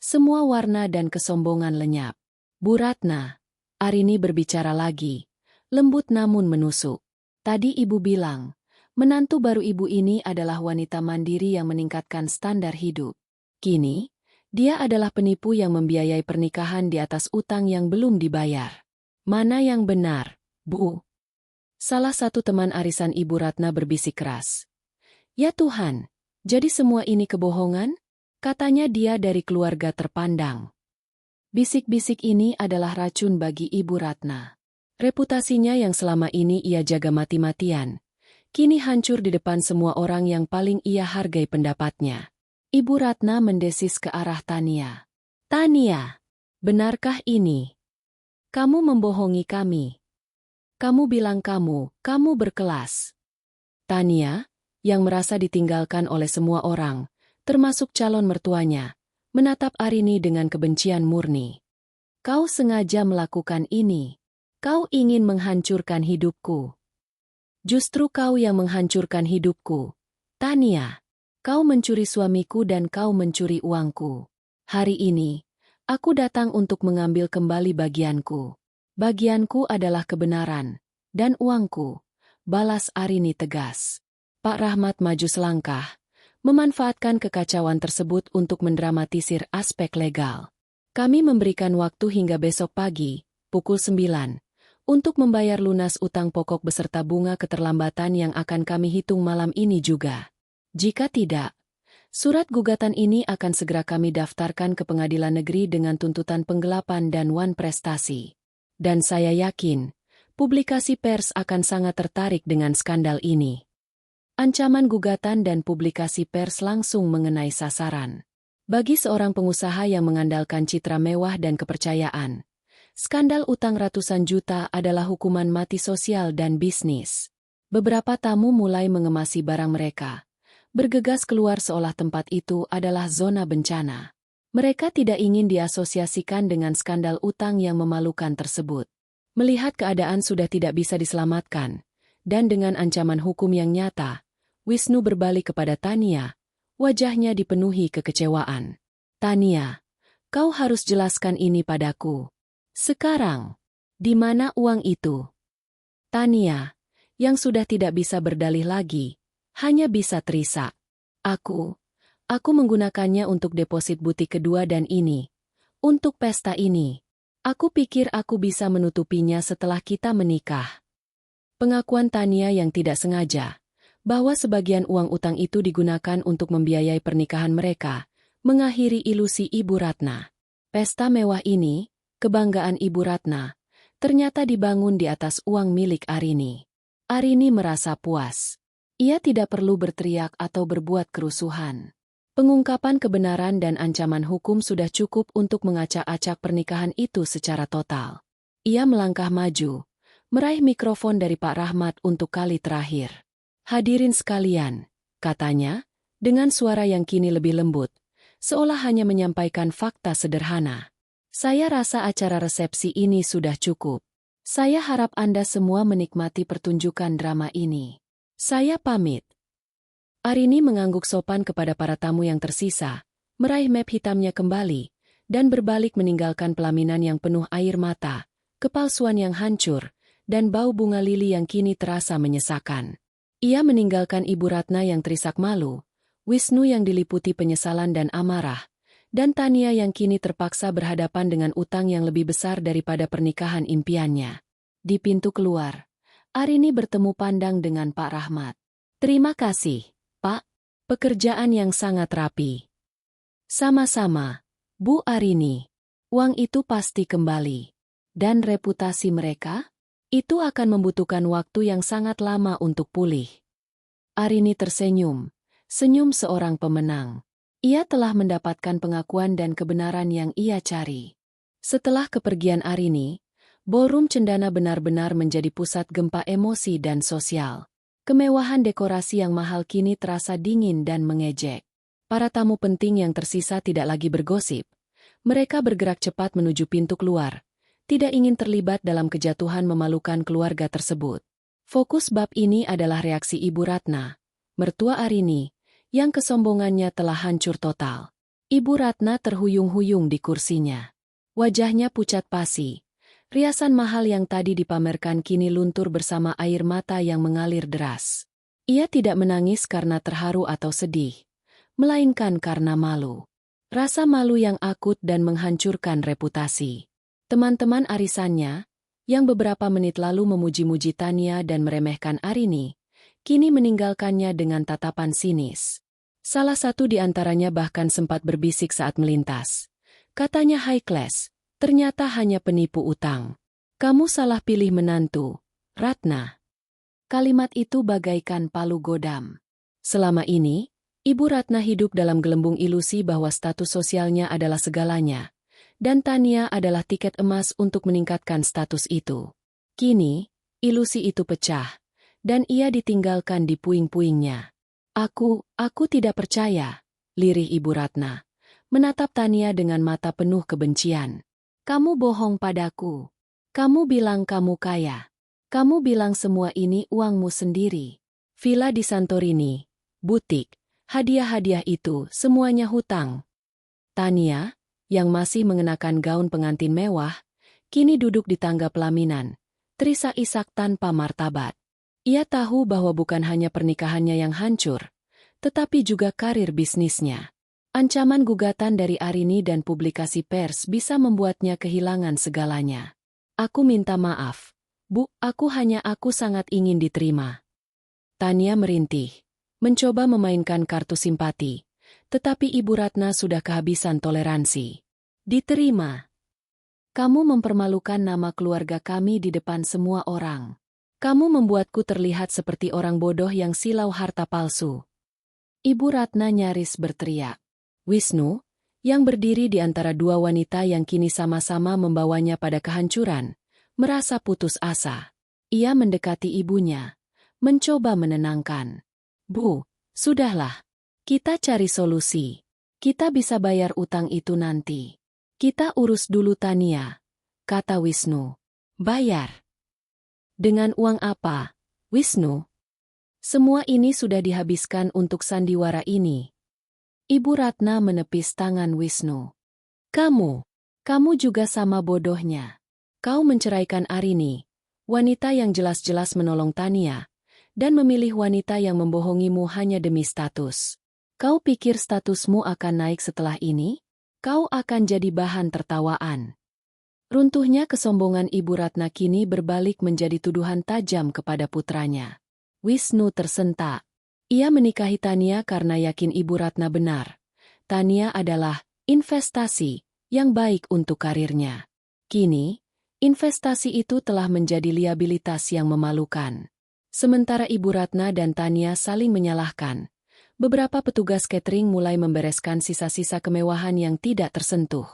Semua warna dan kesombongan lenyap. Bu Ratna, Arini berbicara lagi, lembut namun menusuk. Tadi ibu bilang, menantu baru ibu ini adalah wanita mandiri yang meningkatkan standar hidup. Kini, dia adalah penipu yang membiayai pernikahan di atas utang yang belum dibayar. Mana yang benar, Bu? Salah satu teman arisan Ibu Ratna berbisik keras. Ya Tuhan, jadi semua ini kebohongan? Katanya dia dari keluarga terpandang. Bisik-bisik ini adalah racun bagi Ibu Ratna. Reputasinya yang selama ini ia jaga mati-matian, kini hancur di depan semua orang yang paling ia hargai pendapatnya. Ibu Ratna mendesis ke arah Tania. Tania, benarkah ini? Kamu membohongi kami. Kamu bilang kamu berkelas. Tania, yang merasa ditinggalkan oleh semua orang, termasuk calon mertuanya, menatap Arini dengan kebencian murni. Kau sengaja melakukan ini. Kau ingin menghancurkan hidupku. Justru kau yang menghancurkan hidupku. Tania, kau mencuri suamiku dan kau mencuri uangku. Hari ini, aku datang untuk mengambil kembali bagianku. Bagianku adalah kebenaran, dan uangku, balas Arini tegas. Pak Rahmat maju selangkah, memanfaatkan kekacauan tersebut untuk mendramatisir aspek legal. Kami memberikan waktu hingga besok pagi, pukul 9, untuk membayar lunas utang pokok beserta bunga keterlambatan yang akan kami hitung malam ini juga. Jika tidak, surat gugatan ini akan segera kami daftarkan ke pengadilan negeri dengan tuntutan penggelapan dan wan prestasi. Dan saya yakin, publikasi pers akan sangat tertarik dengan skandal ini. Ancaman gugatan dan publikasi pers langsung mengenai sasaran. Bagi seorang pengusaha yang mengandalkan citra mewah dan kepercayaan, skandal utang ratusan juta adalah hukuman mati sosial dan bisnis. Beberapa tamu mulai mengemasi barang mereka, bergegas keluar seolah tempat itu adalah zona bencana. Mereka tidak ingin diasosiasikan dengan skandal utang yang memalukan tersebut. Melihat keadaan sudah tidak bisa diselamatkan, dan dengan ancaman hukum yang nyata, Wisnu berbalik kepada Tania. Wajahnya dipenuhi kekecewaan. Tania, kau harus jelaskan ini padaku. Sekarang, di mana uang itu? Tania, yang sudah tidak bisa berdalih lagi, hanya bisa terisak. Aku menggunakannya untuk deposit butik kedua dan ini, untuk pesta ini. Aku pikir aku bisa menutupinya setelah kita menikah. Pengakuan Tania yang tidak sengaja, bahwa sebagian uang utang itu digunakan untuk membiayai pernikahan mereka, mengakhiri ilusi Ibu Ratna. Pesta mewah ini, kebanggaan Ibu Ratna, ternyata dibangun di atas uang milik Arini. Arini merasa puas. Ia tidak perlu berteriak atau berbuat kerusuhan. Pengungkapan kebenaran dan ancaman hukum sudah cukup untuk mengacak-acak pernikahan itu secara total. Ia melangkah maju, meraih mikrofon dari Pak Rahmat untuk kali terakhir. Hadirin sekalian, katanya, dengan suara yang kini lebih lembut, seolah hanya menyampaikan fakta sederhana. Saya rasa acara resepsi ini sudah cukup. Saya harap Anda semua menikmati pertunjukan drama ini. Saya pamit. Arini mengangguk sopan kepada para tamu yang tersisa, meraih map hitamnya kembali, dan berbalik meninggalkan pelaminan yang penuh air mata, kepalsuan yang hancur, dan bau bunga lili yang kini terasa menyesakan. Ia meninggalkan Ibu Ratna yang terisak malu, Wisnu yang diliputi penyesalan dan amarah, dan Tania yang kini terpaksa berhadapan dengan utang yang lebih besar daripada pernikahan impiannya. Di pintu keluar, Arini bertemu pandang dengan Pak Rahmat. Terima kasih, Pak. Pekerjaan yang sangat rapi. Sama-sama, Bu Arini. Uang itu pasti kembali. Dan reputasi mereka? Itu akan membutuhkan waktu yang sangat lama untuk pulih. Arini tersenyum, senyum seorang pemenang. Ia telah mendapatkan pengakuan dan kebenaran yang ia cari. Setelah kepergian Arini, ballroom Cendana benar-benar menjadi pusat gempa emosi dan sosial. Kemewahan dekorasi yang mahal kini terasa dingin dan mengejek. Para tamu penting yang tersisa tidak lagi bergosip. Mereka bergerak cepat menuju pintu keluar, tidak ingin terlibat dalam kejatuhan memalukan keluarga tersebut. Fokus bab ini adalah reaksi Ibu Ratna, mertua Arini, yang kesombongannya telah hancur total. Ibu Ratna terhuyung-huyung di kursinya. Wajahnya pucat pasi. Riasan mahal yang tadi dipamerkan kini luntur bersama air mata yang mengalir deras. Ia tidak menangis karena terharu atau sedih, melainkan karena malu. Rasa malu yang akut dan menghancurkan reputasi. Teman-teman arisannya, yang beberapa menit lalu memuji-muji Tania dan meremehkan Arini, kini meninggalkannya dengan tatapan sinis. Salah satu di antaranya bahkan sempat berbisik saat melintas. Katanya high class, ternyata hanya penipu utang. Kamu salah pilih menantu, Ratna. Kalimat itu bagaikan palu godam. Selama ini, Ibu Ratna hidup dalam gelembung ilusi bahwa status sosialnya adalah segalanya, Dan Tania adalah tiket emas untuk meningkatkan status itu. Kini, ilusi itu pecah, dan ia ditinggalkan di puing-puingnya. Aku tidak percaya, lirih Ibu Ratna, menatap Tania dengan mata penuh kebencian. Kamu bohong padaku. Kamu bilang kamu kaya. Kamu bilang semua ini uangmu sendiri. Villa di Santorini, butik, hadiah-hadiah itu semuanya hutang. Tania, yang masih mengenakan gaun pengantin mewah, kini duduk di tangga pelaminan, terisak-isak tanpa martabat. Ia tahu bahwa bukan hanya pernikahannya yang hancur, tetapi juga karir bisnisnya. Ancaman gugatan dari Arini dan publikasi pers bisa membuatnya kehilangan segalanya. Aku minta maaf, Bu, aku sangat ingin diterima. Tania merintih, mencoba memainkan kartu simpati, tetapi Ibu Ratna sudah kehabisan toleransi. Diterima. Kamu mempermalukan nama keluarga kami di depan semua orang. Kamu membuatku terlihat seperti orang bodoh yang silau harta palsu. Ibu Ratna nyaris berteriak. Wisnu, yang berdiri di antara dua wanita yang kini sama-sama membawanya pada kehancuran, merasa putus asa. Ia mendekati ibunya, mencoba menenangkan. Bu, sudahlah. Kita cari solusi. Kita bisa bayar utang itu nanti. Kita urus dulu Tania, kata Wisnu. Bayar? Dengan uang apa, Wisnu? Semua ini sudah dihabiskan untuk sandiwara ini. Ibu Ratna menepis tangan Wisnu. Kamu juga sama bodohnya. Kau menceraikan Arini, wanita yang jelas-jelas menolong Tania, dan memilih wanita yang membohongimu hanya demi status. Kau pikir statusmu akan naik setelah ini? Kau akan jadi bahan tertawaan. Runtuhnya kesombongan Ibu Ratna kini berbalik menjadi tuduhan tajam kepada putranya. Wisnu tersentak. Ia menikahi Tania karena yakin Ibu Ratna benar. Tania adalah investasi yang baik untuk karirnya. Kini, investasi itu telah menjadi liabilitas yang memalukan. Sementara Ibu Ratna dan Tania saling menyalahkan, beberapa petugas catering mulai membereskan sisa-sisa kemewahan yang tidak tersentuh.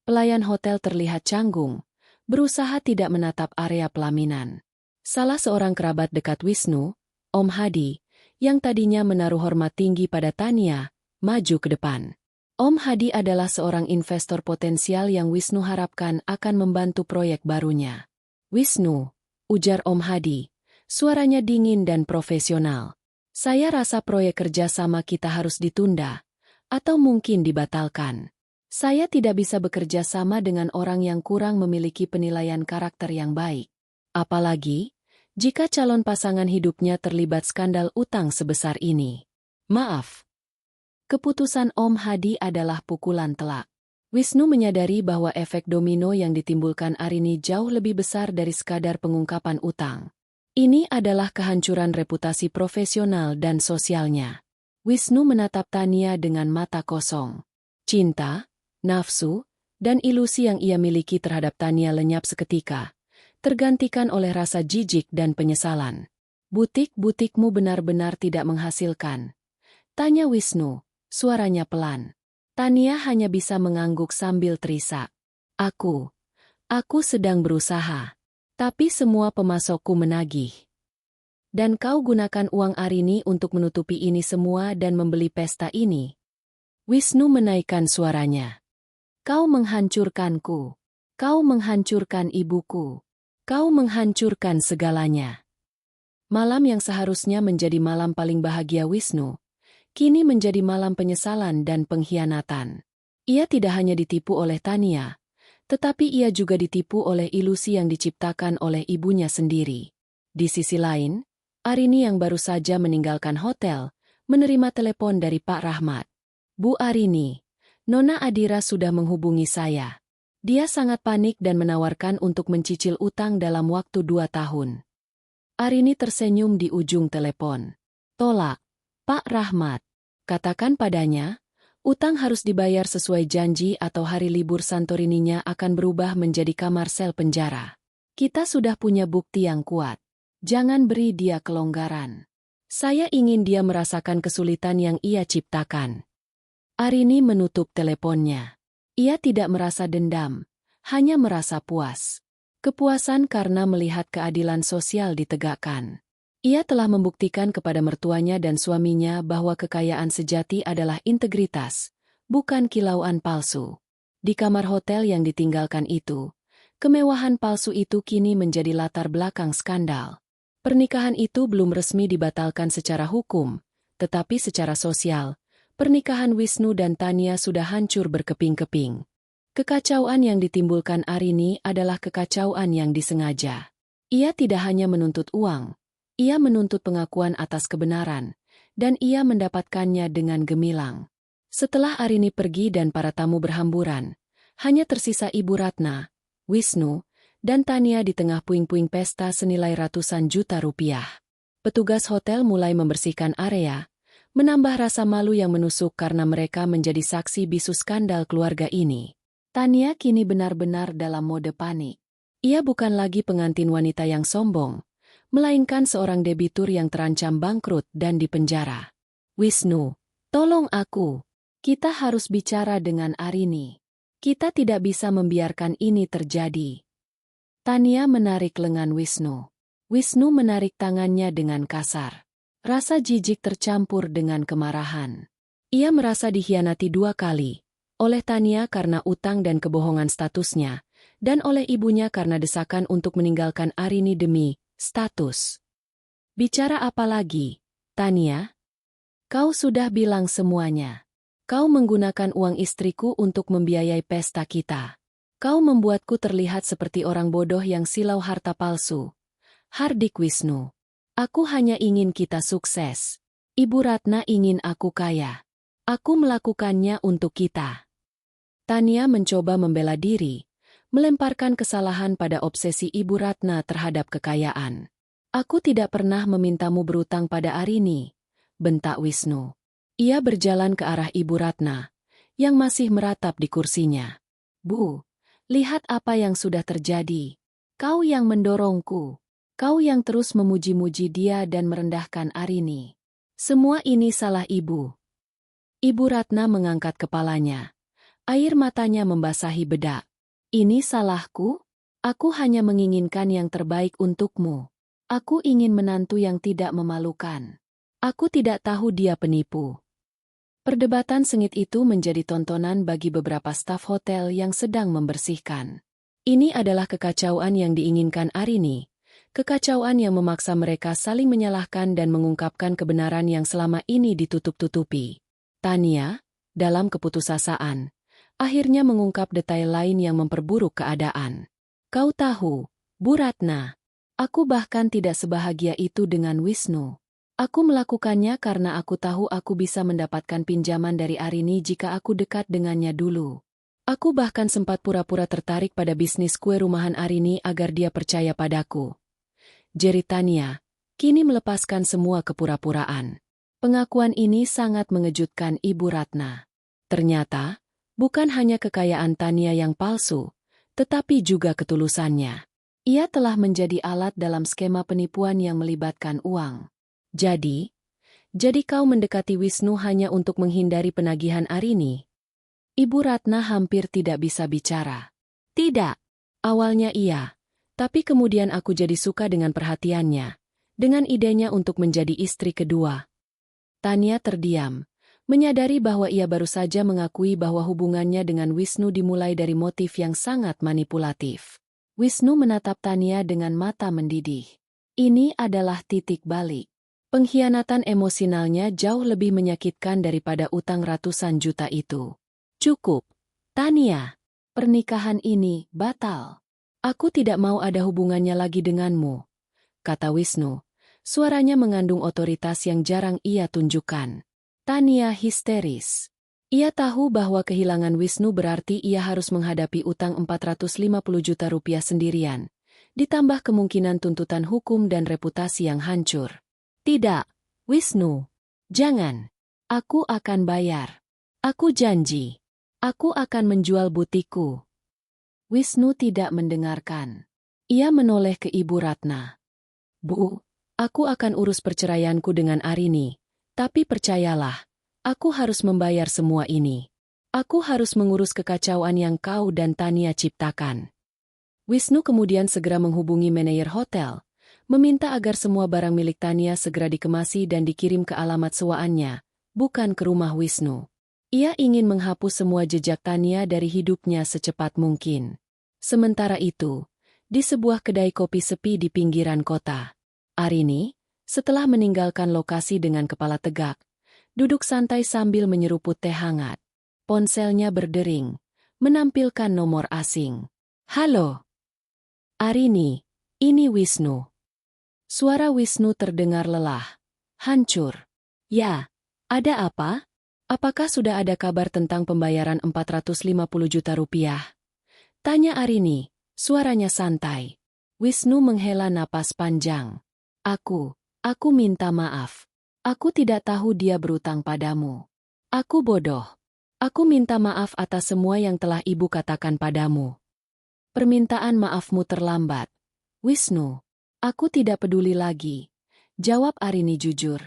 Pelayan hotel terlihat canggung, berusaha tidak menatap area pelaminan. Salah seorang kerabat dekat Wisnu, Om Hadi, yang tadinya menaruh hormat tinggi pada Tania, maju ke depan. Om Hadi adalah seorang investor potensial yang Wisnu harapkan akan membantu proyek barunya. Wisnu, ujar Om Hadi, suaranya dingin dan profesional. Saya rasa proyek kerjasama kita harus ditunda, atau mungkin dibatalkan. Saya tidak bisa bekerja sama dengan orang yang kurang memiliki penilaian karakter yang baik. Apalagi, jika calon pasangan hidupnya terlibat skandal utang sebesar ini. Maaf. Keputusan Om Hadi adalah pukulan telak. Wisnu menyadari bahwa efek domino yang ditimbulkan Arini jauh lebih besar dari sekadar pengungkapan utang. Ini adalah kehancuran reputasi profesional dan sosialnya. Wisnu menatap Tania dengan mata kosong. Cinta, nafsu, dan ilusi yang ia miliki terhadap Tania lenyap seketika, tergantikan oleh rasa jijik dan penyesalan. Butik-butikmu benar-benar tidak menghasilkan. Tanya Wisnu, suaranya pelan. Tania hanya bisa mengangguk sambil terisak. Aku sedang berusaha. Tapi semua pemasokku menagih. Dan kau gunakan uang Arini untuk menutupi ini semua dan membeli pesta ini. Wisnu menaikkan suaranya. Kau menghancurkanku. Kau menghancurkan ibuku. Kau menghancurkan segalanya. Malam yang seharusnya menjadi malam paling bahagia Wisnu, kini menjadi malam penyesalan dan pengkhianatan. Ia tidak hanya ditipu oleh Tania, tetapi ia juga ditipu oleh ilusi yang diciptakan oleh ibunya sendiri. Di sisi lain, Arini yang baru saja meninggalkan hotel, menerima telepon dari Pak Rahmat. Bu Arini, Nona Adira sudah menghubungi saya. Dia sangat panik dan menawarkan untuk mencicil utang dalam waktu 2 tahun. Arini tersenyum di ujung telepon. Tolak, Pak Rahmat. Katakan padanya, utang harus dibayar sesuai janji atau hari libur Santorininya akan berubah menjadi kamar sel penjara. Kita sudah punya bukti yang kuat. Jangan beri dia kelonggaran. Saya ingin dia merasakan kesulitan yang ia ciptakan. Arini menutup teleponnya. Ia tidak merasa dendam, hanya merasa puas. Kepuasan karena melihat keadilan sosial ditegakkan. Ia telah membuktikan kepada mertuanya dan suaminya bahwa kekayaan sejati adalah integritas, bukan kilauan palsu. Di kamar hotel yang ditinggalkan itu, kemewahan palsu itu kini menjadi latar belakang skandal. Pernikahan itu belum resmi dibatalkan secara hukum, tetapi secara sosial, pernikahan Wisnu dan Tania sudah hancur berkeping-keping. Kekacauan yang ditimbulkan Arini adalah kekacauan yang disengaja. Ia tidak hanya menuntut uang, ia menuntut pengakuan atas kebenaran, dan ia mendapatkannya dengan gemilang. Setelah Arini pergi dan para tamu berhamburan, hanya tersisa Ibu Ratna, Wisnu, dan Tania di tengah puing-puing pesta senilai ratusan juta rupiah. Petugas hotel mulai membersihkan area, menambah rasa malu yang menusuk karena mereka menjadi saksi bisu skandal keluarga ini. Tania kini benar-benar dalam mode panik. Ia bukan lagi pengantin wanita yang sombong, melainkan seorang debitur yang terancam bangkrut dan dipenjara. Wisnu, tolong aku. Kita harus bicara dengan Arini. Kita tidak bisa membiarkan ini terjadi. Tania menarik lengan Wisnu. Wisnu menarik tangannya dengan kasar. Rasa jijik tercampur dengan kemarahan. Ia merasa dikhianati 2 kali. Oleh Tania karena utang dan kebohongan statusnya, dan oleh ibunya karena desakan untuk meninggalkan Arini demi status. Bicara apa lagi, Tania? Kau sudah bilang semuanya. Kau menggunakan uang istriku untuk membiayai pesta kita. Kau membuatku terlihat seperti orang bodoh yang silau harta palsu. Hardik Wisnu. Aku hanya ingin kita sukses. Ibu Ratna ingin aku kaya. Aku melakukannya untuk kita. Tania mencoba membela diri, melemparkan kesalahan pada obsesi Ibu Ratna terhadap kekayaan. Aku tidak pernah memintamu berutang pada Arini, bentak Wisnu. Ia berjalan ke arah Ibu Ratna, yang masih meratap di kursinya. Bu, lihat apa yang sudah terjadi. Kau yang mendorongku. Kau yang terus memuji-muji dia dan merendahkan Arini. Semua ini salah ibu. Ibu Ratna mengangkat kepalanya. Air matanya membasahi bedak. Ini salahku? Aku hanya menginginkan yang terbaik untukmu. Aku ingin menantu yang tidak memalukan. Aku tidak tahu dia penipu. Perdebatan sengit itu menjadi tontonan bagi beberapa staf hotel yang sedang membersihkan. Ini adalah kekacauan yang diinginkan Arini. Kekacauan yang memaksa mereka saling menyalahkan dan mengungkapkan kebenaran yang selama ini ditutup-tutupi. Tania, dalam keputusasaan, akhirnya mengungkap detail lain yang memperburuk keadaan. Kau tahu, Bu Ratna, aku bahkan tidak sebahagia itu dengan Wisnu. Aku melakukannya karena aku tahu aku bisa mendapatkan pinjaman dari Arini jika aku dekat dengannya dulu. Aku bahkan sempat pura-pura tertarik pada bisnis kue rumahan Arini agar dia percaya padaku. Jerit Tania, kini melepaskan semua kepura-puraan. Pengakuan ini sangat mengejutkan Ibu Ratna. Ternyata, bukan hanya kekayaan Tania yang palsu, tetapi juga ketulusannya. Ia telah menjadi alat dalam skema penipuan yang melibatkan uang. Jadi kau mendekati Wisnu hanya untuk menghindari penagihan Arini? Ibu Ratna hampir tidak bisa bicara. Tidak. Awalnya iya. Tapi kemudian aku jadi suka dengan perhatiannya. Dengan idenya untuk menjadi istri kedua. Tania terdiam. Menyadari bahwa ia baru saja mengakui bahwa hubungannya dengan Wisnu dimulai dari motif yang sangat manipulatif. Wisnu menatap Tania dengan mata mendidih. Ini adalah titik balik. Pengkhianatan emosionalnya jauh lebih menyakitkan daripada utang ratusan juta itu. Cukup, Tania. Pernikahan ini batal. Aku tidak mau ada hubungannya lagi denganmu, kata Wisnu. Suaranya mengandung otoritas yang jarang ia tunjukkan. Tania histeris. Ia tahu bahwa kehilangan Wisnu berarti ia harus menghadapi utang 450 juta rupiah sendirian, ditambah kemungkinan tuntutan hukum dan reputasi yang hancur. Tidak, Wisnu. Jangan. Aku akan bayar. Aku janji. Aku akan menjual butikku. Wisnu tidak mendengarkan. Ia menoleh ke Ibu Ratna. Bu, aku akan urus perceraianku dengan Arini. Tapi percayalah, aku harus membayar semua ini. Aku harus mengurus kekacauan yang kau dan Tania ciptakan. Wisnu kemudian segera menghubungi manajer hotel, meminta agar semua barang milik Tania segera dikemasi dan dikirim ke alamat sewaannya, bukan ke rumah Wisnu. Ia ingin menghapus semua jejak Tania dari hidupnya secepat mungkin. Sementara itu, di sebuah kedai kopi sepi di pinggiran kota, Arini, setelah meninggalkan lokasi dengan kepala tegak, duduk santai sambil menyeruput teh hangat. Ponselnya berdering, menampilkan nomor asing. Halo, Arini, ini Wisnu. Suara Wisnu terdengar lelah, hancur. Ya, ada apa? Apakah sudah ada kabar tentang pembayaran 450 juta rupiah? Tanya Arini, suaranya santai. Wisnu menghela napas panjang. Aku minta maaf. Aku tidak tahu dia berutang padamu. Aku bodoh. Aku minta maaf atas semua yang telah ibu katakan padamu. Permintaan maafmu terlambat. Wisnu. Aku tidak peduli lagi. Jawab Arini jujur.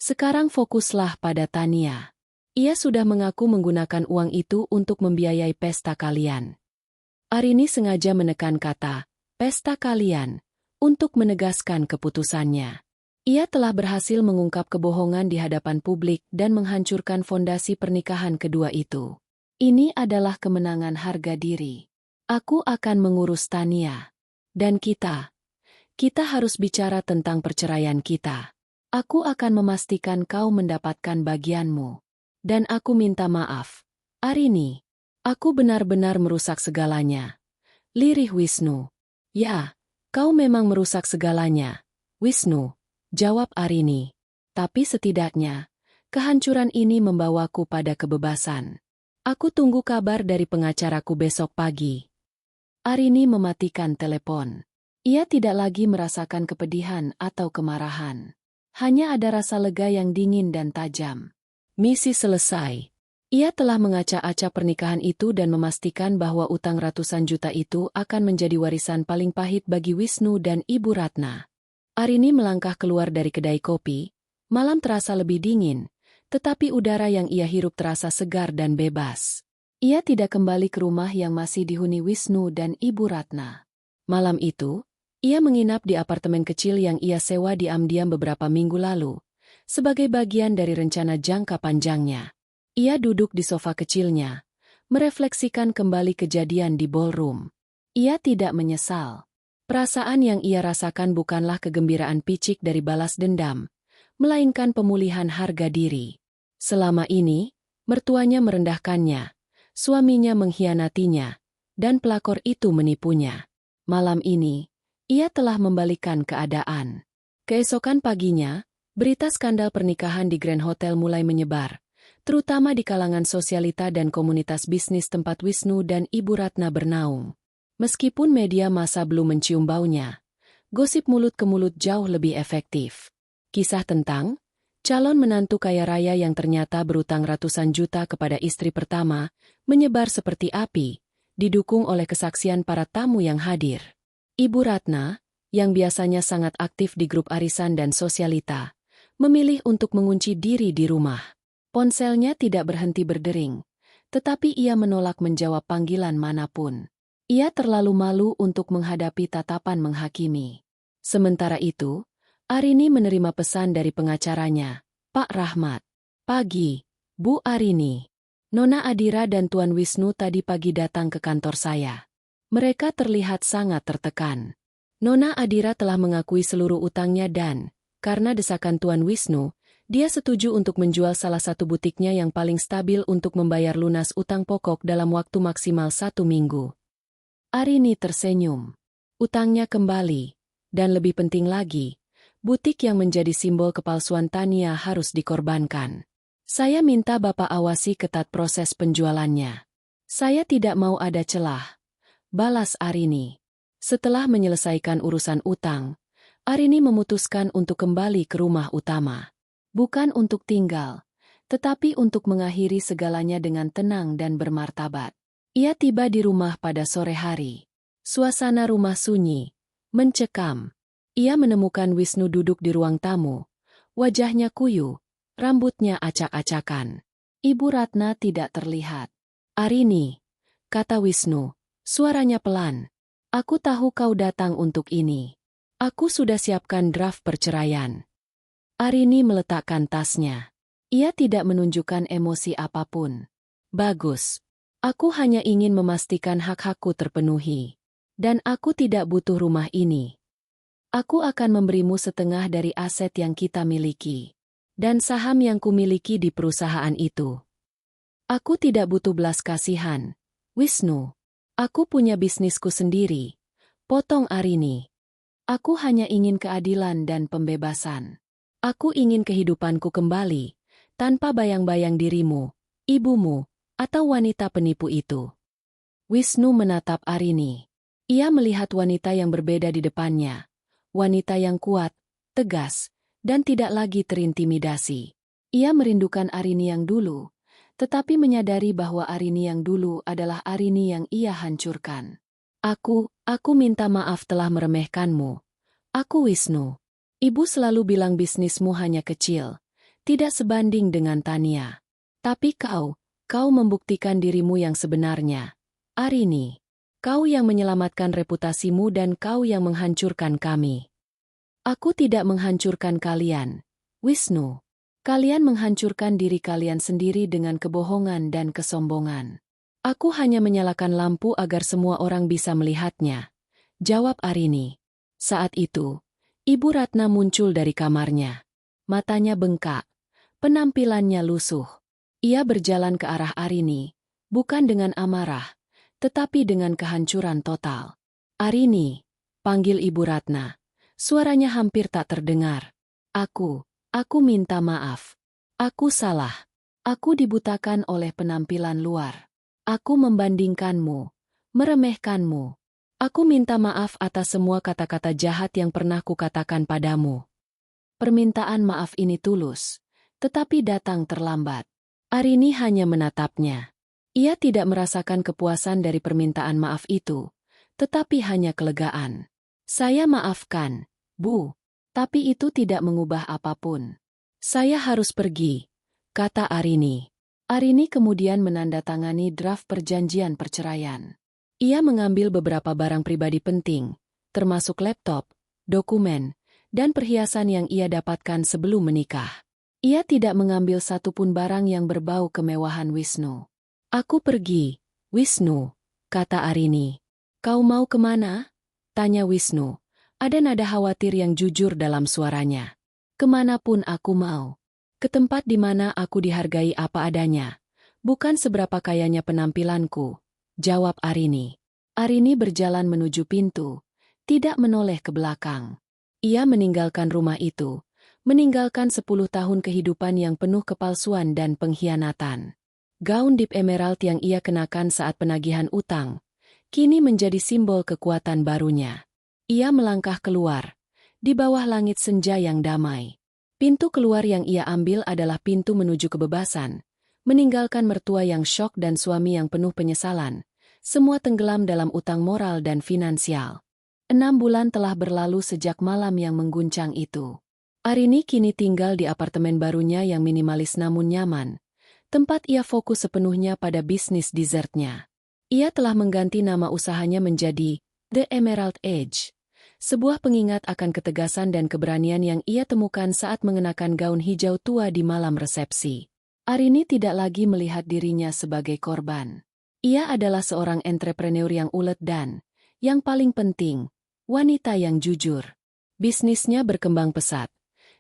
Sekarang fokuslah pada Tania. Ia sudah mengaku menggunakan uang itu untuk membiayai pesta kalian. Arini sengaja menekan kata, pesta kalian, untuk menegaskan keputusannya. Ia telah berhasil mengungkap kebohongan di hadapan publik dan menghancurkan fondasi pernikahan kedua itu. Ini adalah kemenangan harga diri. Aku akan mengurus Tania. Dan kita harus bicara tentang perceraian kita. Aku akan memastikan kau mendapatkan bagianmu. Dan aku minta maaf. Arini, aku benar-benar merusak segalanya. Lirih Wisnu. Ya, kau memang merusak segalanya, Wisnu, jawab Arini. Tapi setidaknya, kehancuran ini membawaku pada kebebasan. Aku tunggu kabar dari pengacaraku besok pagi. Arini mematikan telepon. Ia tidak lagi merasakan kepedihan atau kemarahan. Hanya ada rasa lega yang dingin dan tajam. Misi selesai. Ia telah mengacak-acak pernikahan itu dan memastikan bahwa utang ratusan juta itu akan menjadi warisan paling pahit bagi Wisnu dan Ibu Ratna. Arini melangkah keluar dari kedai kopi. Malam terasa lebih dingin, tetapi udara yang ia hirup terasa segar dan bebas. Ia tidak kembali ke rumah yang masih dihuni Wisnu dan Ibu Ratna. Malam itu, ia menginap di apartemen kecil yang ia sewa diam-diam beberapa minggu lalu, sebagai bagian dari rencana jangka panjangnya. Ia duduk di sofa kecilnya, merefleksikan kembali kejadian di ballroom. Ia tidak menyesal. Perasaan yang ia rasakan bukanlah kegembiraan picik dari balas dendam, melainkan pemulihan harga diri. Selama ini, mertuanya merendahkannya, suaminya mengkhianatinya, dan pelakor itu menipunya. Malam ini, ia telah membalikkan keadaan. Keesokan paginya, berita skandal pernikahan di Grand Hotel mulai menyebar, terutama di kalangan sosialita dan komunitas bisnis tempat Wisnu dan Ibu Ratna bernaung. Meskipun media massa belum mencium baunya, gosip mulut ke mulut jauh lebih efektif. Kisah tentang calon menantu kaya raya yang ternyata berutang ratusan juta kepada istri pertama menyebar seperti api, didukung oleh kesaksian para tamu yang hadir. Ibu Ratna, yang biasanya sangat aktif di grup arisan dan sosialita, memilih untuk mengunci diri di rumah. Ponselnya tidak berhenti berdering, tetapi ia menolak menjawab panggilan manapun. Ia terlalu malu untuk menghadapi tatapan menghakimi. Sementara itu, Arini menerima pesan dari pengacaranya, Pak Rahmat. Pagi, Bu Arini. Nona Adira dan Tuan Wisnu tadi pagi datang ke kantor saya. Mereka terlihat sangat tertekan. Nona Adira telah mengakui seluruh utangnya dan, karena desakan Tuan Wisnu, dia setuju untuk menjual salah satu butiknya yang paling stabil untuk membayar lunas utang pokok dalam waktu maksimal 1 minggu. Arini tersenyum. Utangnya kembali. Dan lebih penting lagi, butik yang menjadi simbol kepalsuan Tania harus dikorbankan. Saya minta Bapak awasi ketat proses penjualannya. Saya tidak mau ada celah, balas Arini. Setelah menyelesaikan urusan utang, Arini memutuskan untuk kembali ke rumah utama. Bukan untuk tinggal, tetapi untuk mengakhiri segalanya dengan tenang dan bermartabat. Ia tiba di rumah pada sore hari. Suasana rumah sunyi, mencekam. Ia menemukan Wisnu duduk di ruang tamu. Wajahnya kuyu, rambutnya acak-acakan. Ibu Ratna tidak terlihat. Arini, kata Wisnu, suaranya pelan. Aku tahu kau datang untuk ini. Aku sudah siapkan draft perceraian. Arini meletakkan tasnya. Ia tidak menunjukkan emosi apapun. Bagus. Aku hanya ingin memastikan hak-hakku terpenuhi. Dan aku tidak butuh rumah ini. Aku akan memberimu setengah dari aset yang kita miliki. Dan saham yang kumiliki di perusahaan itu. Aku tidak butuh belas kasihan, Wisnu. Aku punya bisnisku sendiri. Potong Arini. Aku hanya ingin keadilan dan pembebasan. Aku ingin kehidupanku kembali, tanpa bayang-bayang dirimu, ibumu, atau wanita penipu itu. Wisnu menatap Arini. Ia melihat wanita yang berbeda di depannya. Wanita yang kuat, tegas, dan tidak lagi terintimidasi. Ia merindukan Arini yang dulu, tetapi menyadari bahwa Arini yang dulu adalah Arini yang ia hancurkan. Aku minta maaf telah meremehkanmu. Aku Wisnu. Ibu selalu bilang bisnismu hanya kecil, tidak sebanding dengan Tania. Tapi kau membuktikan dirimu yang sebenarnya. Arini. Kau yang menyelamatkan reputasimu dan kau yang menghancurkan kami. Aku tidak menghancurkan kalian, Wisnu. Kalian menghancurkan diri kalian sendiri dengan kebohongan dan kesombongan. Aku hanya menyalakan lampu agar semua orang bisa melihatnya. Jawab Arini. Saat itu, Ibu Ratna muncul dari kamarnya. Matanya bengkak. Penampilannya lusuh. Ia berjalan ke arah Arini, bukan dengan amarah, tetapi dengan kehancuran total. Arini, panggil Ibu Ratna. Suaranya hampir tak terdengar. Aku minta maaf. Aku salah. Aku dibutakan oleh penampilan luar. Aku membandingkanmu, meremehkanmu. Aku minta maaf atas semua kata-kata jahat yang pernah kukatakan padamu. Permintaan maaf ini tulus, tetapi datang terlambat. Arini hanya menatapnya. Ia tidak merasakan kepuasan dari permintaan maaf itu, tetapi hanya kelegaan. Saya maafkan, Bu. Tapi itu tidak mengubah apapun. Saya harus pergi, kata Arini. Arini kemudian menandatangani draft perjanjian perceraian. Ia mengambil beberapa barang pribadi penting, termasuk laptop, dokumen, dan perhiasan yang ia dapatkan sebelum menikah. Ia tidak mengambil satupun barang yang berbau kemewahan Wisnu. Aku pergi, Wisnu, kata Arini. Kau mau kemana? Tanya Wisnu. Ada nada khawatir yang jujur dalam suaranya. Kemanapun aku mau. Ke tempat di mana aku dihargai apa adanya. Bukan seberapa kayanya penampilanku, jawab Arini. Arini berjalan menuju pintu, tidak menoleh ke belakang. Ia meninggalkan rumah itu, meninggalkan 10 tahun kehidupan yang penuh kepalsuan dan pengkhianatan. Gaun deep emerald yang ia kenakan saat penagihan utang, kini menjadi simbol kekuatan barunya. Ia melangkah keluar, di bawah langit senja yang damai. Pintu keluar yang ia ambil adalah pintu menuju kebebasan, meninggalkan mertua yang syok dan suami yang penuh penyesalan, semua tenggelam dalam utang moral dan finansial. 6 bulan telah berlalu sejak malam yang mengguncang itu. Arini kini tinggal di apartemen barunya yang minimalis namun nyaman, tempat ia fokus sepenuhnya pada bisnis dessertnya. Ia telah mengganti nama usahanya menjadi The Emerald Edge, sebuah pengingat akan ketegasan dan keberanian yang ia temukan saat mengenakan gaun hijau tua di malam resepsi. Arini tidak lagi melihat dirinya sebagai korban. Ia adalah seorang entrepreneur yang ulet dan, yang paling penting, wanita yang jujur. Bisnisnya berkembang pesat,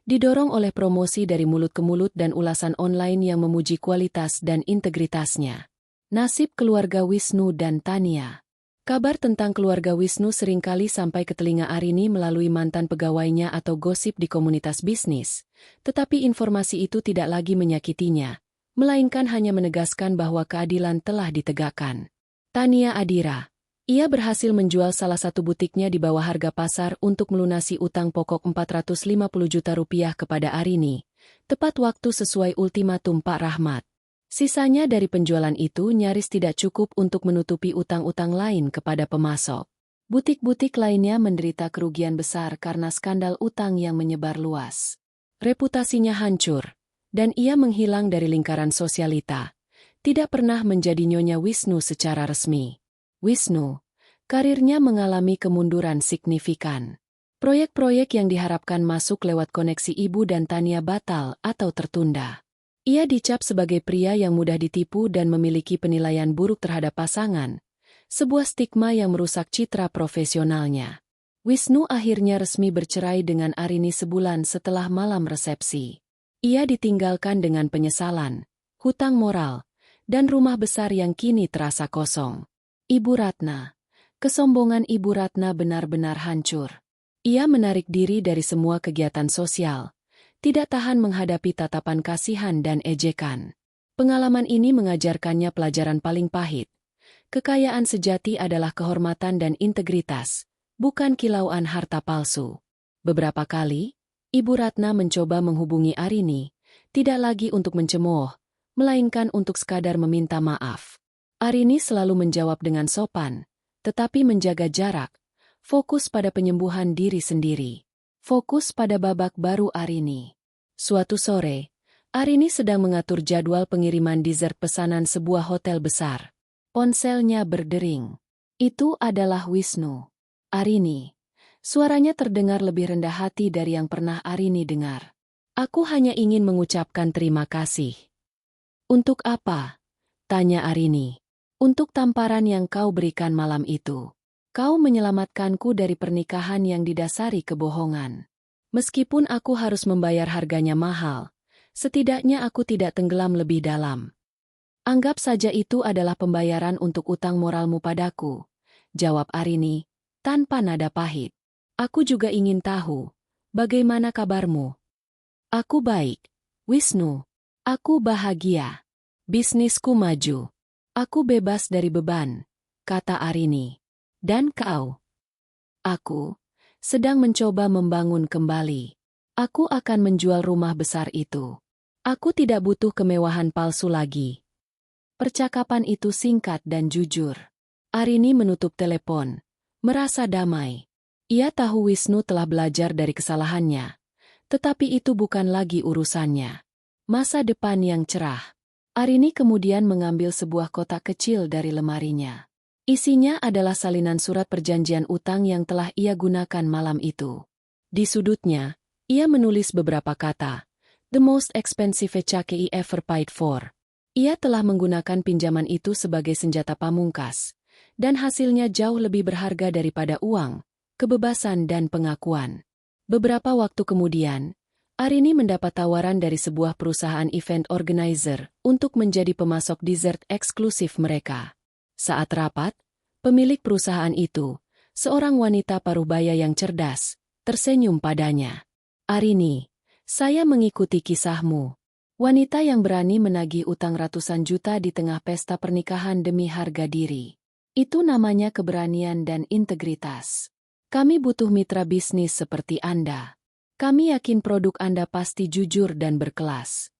didorong oleh promosi dari mulut ke mulut dan ulasan online yang memuji kualitas dan integritasnya. Nasib keluarga Wisnu dan Tania. Kabar tentang keluarga Wisnu seringkali sampai ke telinga Arini melalui mantan pegawainya atau gosip di komunitas bisnis, tetapi informasi itu tidak lagi menyakitinya, melainkan hanya menegaskan bahwa keadilan telah ditegakkan. Tania Adira. Ia berhasil menjual salah satu butiknya di bawah harga pasar untuk melunasi utang pokok 450 juta rupiah kepada Arini, tepat waktu sesuai ultimatum Pak Rahmat. Sisanya dari penjualan itu nyaris tidak cukup untuk menutupi utang-utang lain kepada pemasok. Butik-butik lainnya menderita kerugian besar karena skandal utang yang menyebar luas. Reputasinya hancur, dan ia menghilang dari lingkaran sosialita, tidak pernah menjadi Nyonya Wisnu secara resmi. Wisnu, karirnya mengalami kemunduran signifikan. Proyek-proyek yang diharapkan masuk lewat koneksi ibu dan Tania batal atau tertunda. Ia dicap sebagai pria yang mudah ditipu dan memiliki penilaian buruk terhadap pasangan, sebuah stigma yang merusak citra profesionalnya. Wisnu akhirnya resmi bercerai dengan Arini sebulan setelah malam resepsi. Ia ditinggalkan dengan penyesalan, hutang moral, dan rumah besar yang kini terasa kosong. Ibu Ratna. Kesombongan Ibu Ratna benar-benar hancur. Ia menarik diri dari semua kegiatan sosial, tidak tahan menghadapi tatapan kasihan dan ejekan. Pengalaman ini mengajarkannya pelajaran paling pahit. Kekayaan sejati adalah kehormatan dan integritas, bukan kilauan harta palsu. Beberapa kali, Ibu Ratna mencoba menghubungi Arini, tidak lagi untuk mencemooh, melainkan untuk sekadar meminta maaf. Arini selalu menjawab dengan sopan, tetapi menjaga jarak, fokus pada penyembuhan diri sendiri. Fokus pada babak baru Arini. Suatu sore, Arini sedang mengatur jadwal pengiriman dessert pesanan sebuah hotel besar. Ponselnya berdering. Itu adalah Wisnu. Arini. Suaranya terdengar lebih rendah hati dari yang pernah Arini dengar. Aku hanya ingin mengucapkan terima kasih. Untuk apa? Tanya Arini. Untuk tamparan yang kau berikan malam itu. Kau menyelamatkanku dari pernikahan yang didasari kebohongan. Meskipun aku harus membayar harganya mahal, setidaknya aku tidak tenggelam lebih dalam. Anggap saja itu adalah pembayaran untuk utang moralmu padaku, jawab Arini, tanpa nada pahit. Aku juga ingin tahu, bagaimana kabarmu? Aku baik, Wisnu. Aku bahagia. Bisnisku maju. Aku bebas dari beban, kata Arini. Dan kau? Aku sedang mencoba membangun kembali. Aku akan menjual rumah besar itu. Aku tidak butuh kemewahan palsu lagi. Percakapan itu singkat dan jujur. Arini menutup telepon, merasa damai. Ia tahu Wisnu telah belajar dari kesalahannya, tetapi itu bukan lagi urusannya. Masa depan yang cerah. Arini kemudian mengambil sebuah kotak kecil dari lemarinya. Isinya adalah salinan surat perjanjian utang yang telah ia gunakan malam itu. Di sudutnya, ia menulis beberapa kata. The most expensive check I ever paid for. Ia telah menggunakan pinjaman itu sebagai senjata pamungkas, dan hasilnya jauh lebih berharga daripada uang, kebebasan dan pengakuan. Beberapa waktu kemudian, Arini mendapat tawaran dari sebuah perusahaan event organizer untuk menjadi pemasok dessert eksklusif mereka. Saat rapat, pemilik perusahaan itu, seorang wanita parubaya yang cerdas, tersenyum padanya. Arini, saya mengikuti kisahmu. Wanita yang berani menagih utang ratusan juta di tengah pesta pernikahan demi harga diri. Itu namanya keberanian dan integritas. Kami butuh mitra bisnis seperti Anda. Kami yakin produk Anda pasti jujur dan berkelas.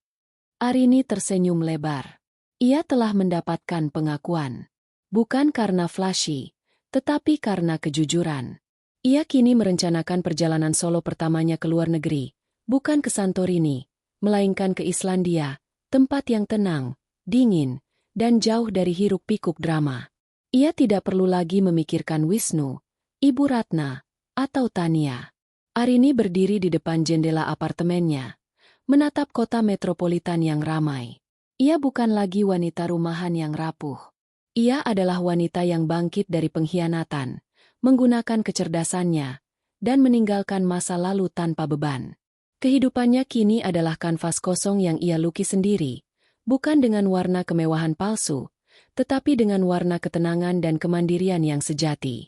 Arini tersenyum lebar. Ia telah mendapatkan pengakuan. Bukan karena flashy, tetapi karena kejujuran. Ia kini merencanakan perjalanan solo pertamanya ke luar negeri, bukan ke Santorini, melainkan ke Islandia, tempat yang tenang, dingin, dan jauh dari hiruk-pikuk drama. Ia tidak perlu lagi memikirkan Wisnu, Ibu Ratna, atau Tania. Arini berdiri di depan jendela apartemennya, menatap kota metropolitan yang ramai. Ia bukan lagi wanita rumahan yang rapuh. Ia adalah wanita yang bangkit dari pengkhianatan, menggunakan kecerdasannya, dan meninggalkan masa lalu tanpa beban. Kehidupannya kini adalah kanvas kosong yang ia lukis sendiri, bukan dengan warna kemewahan palsu, tetapi dengan warna ketenangan dan kemandirian yang sejati.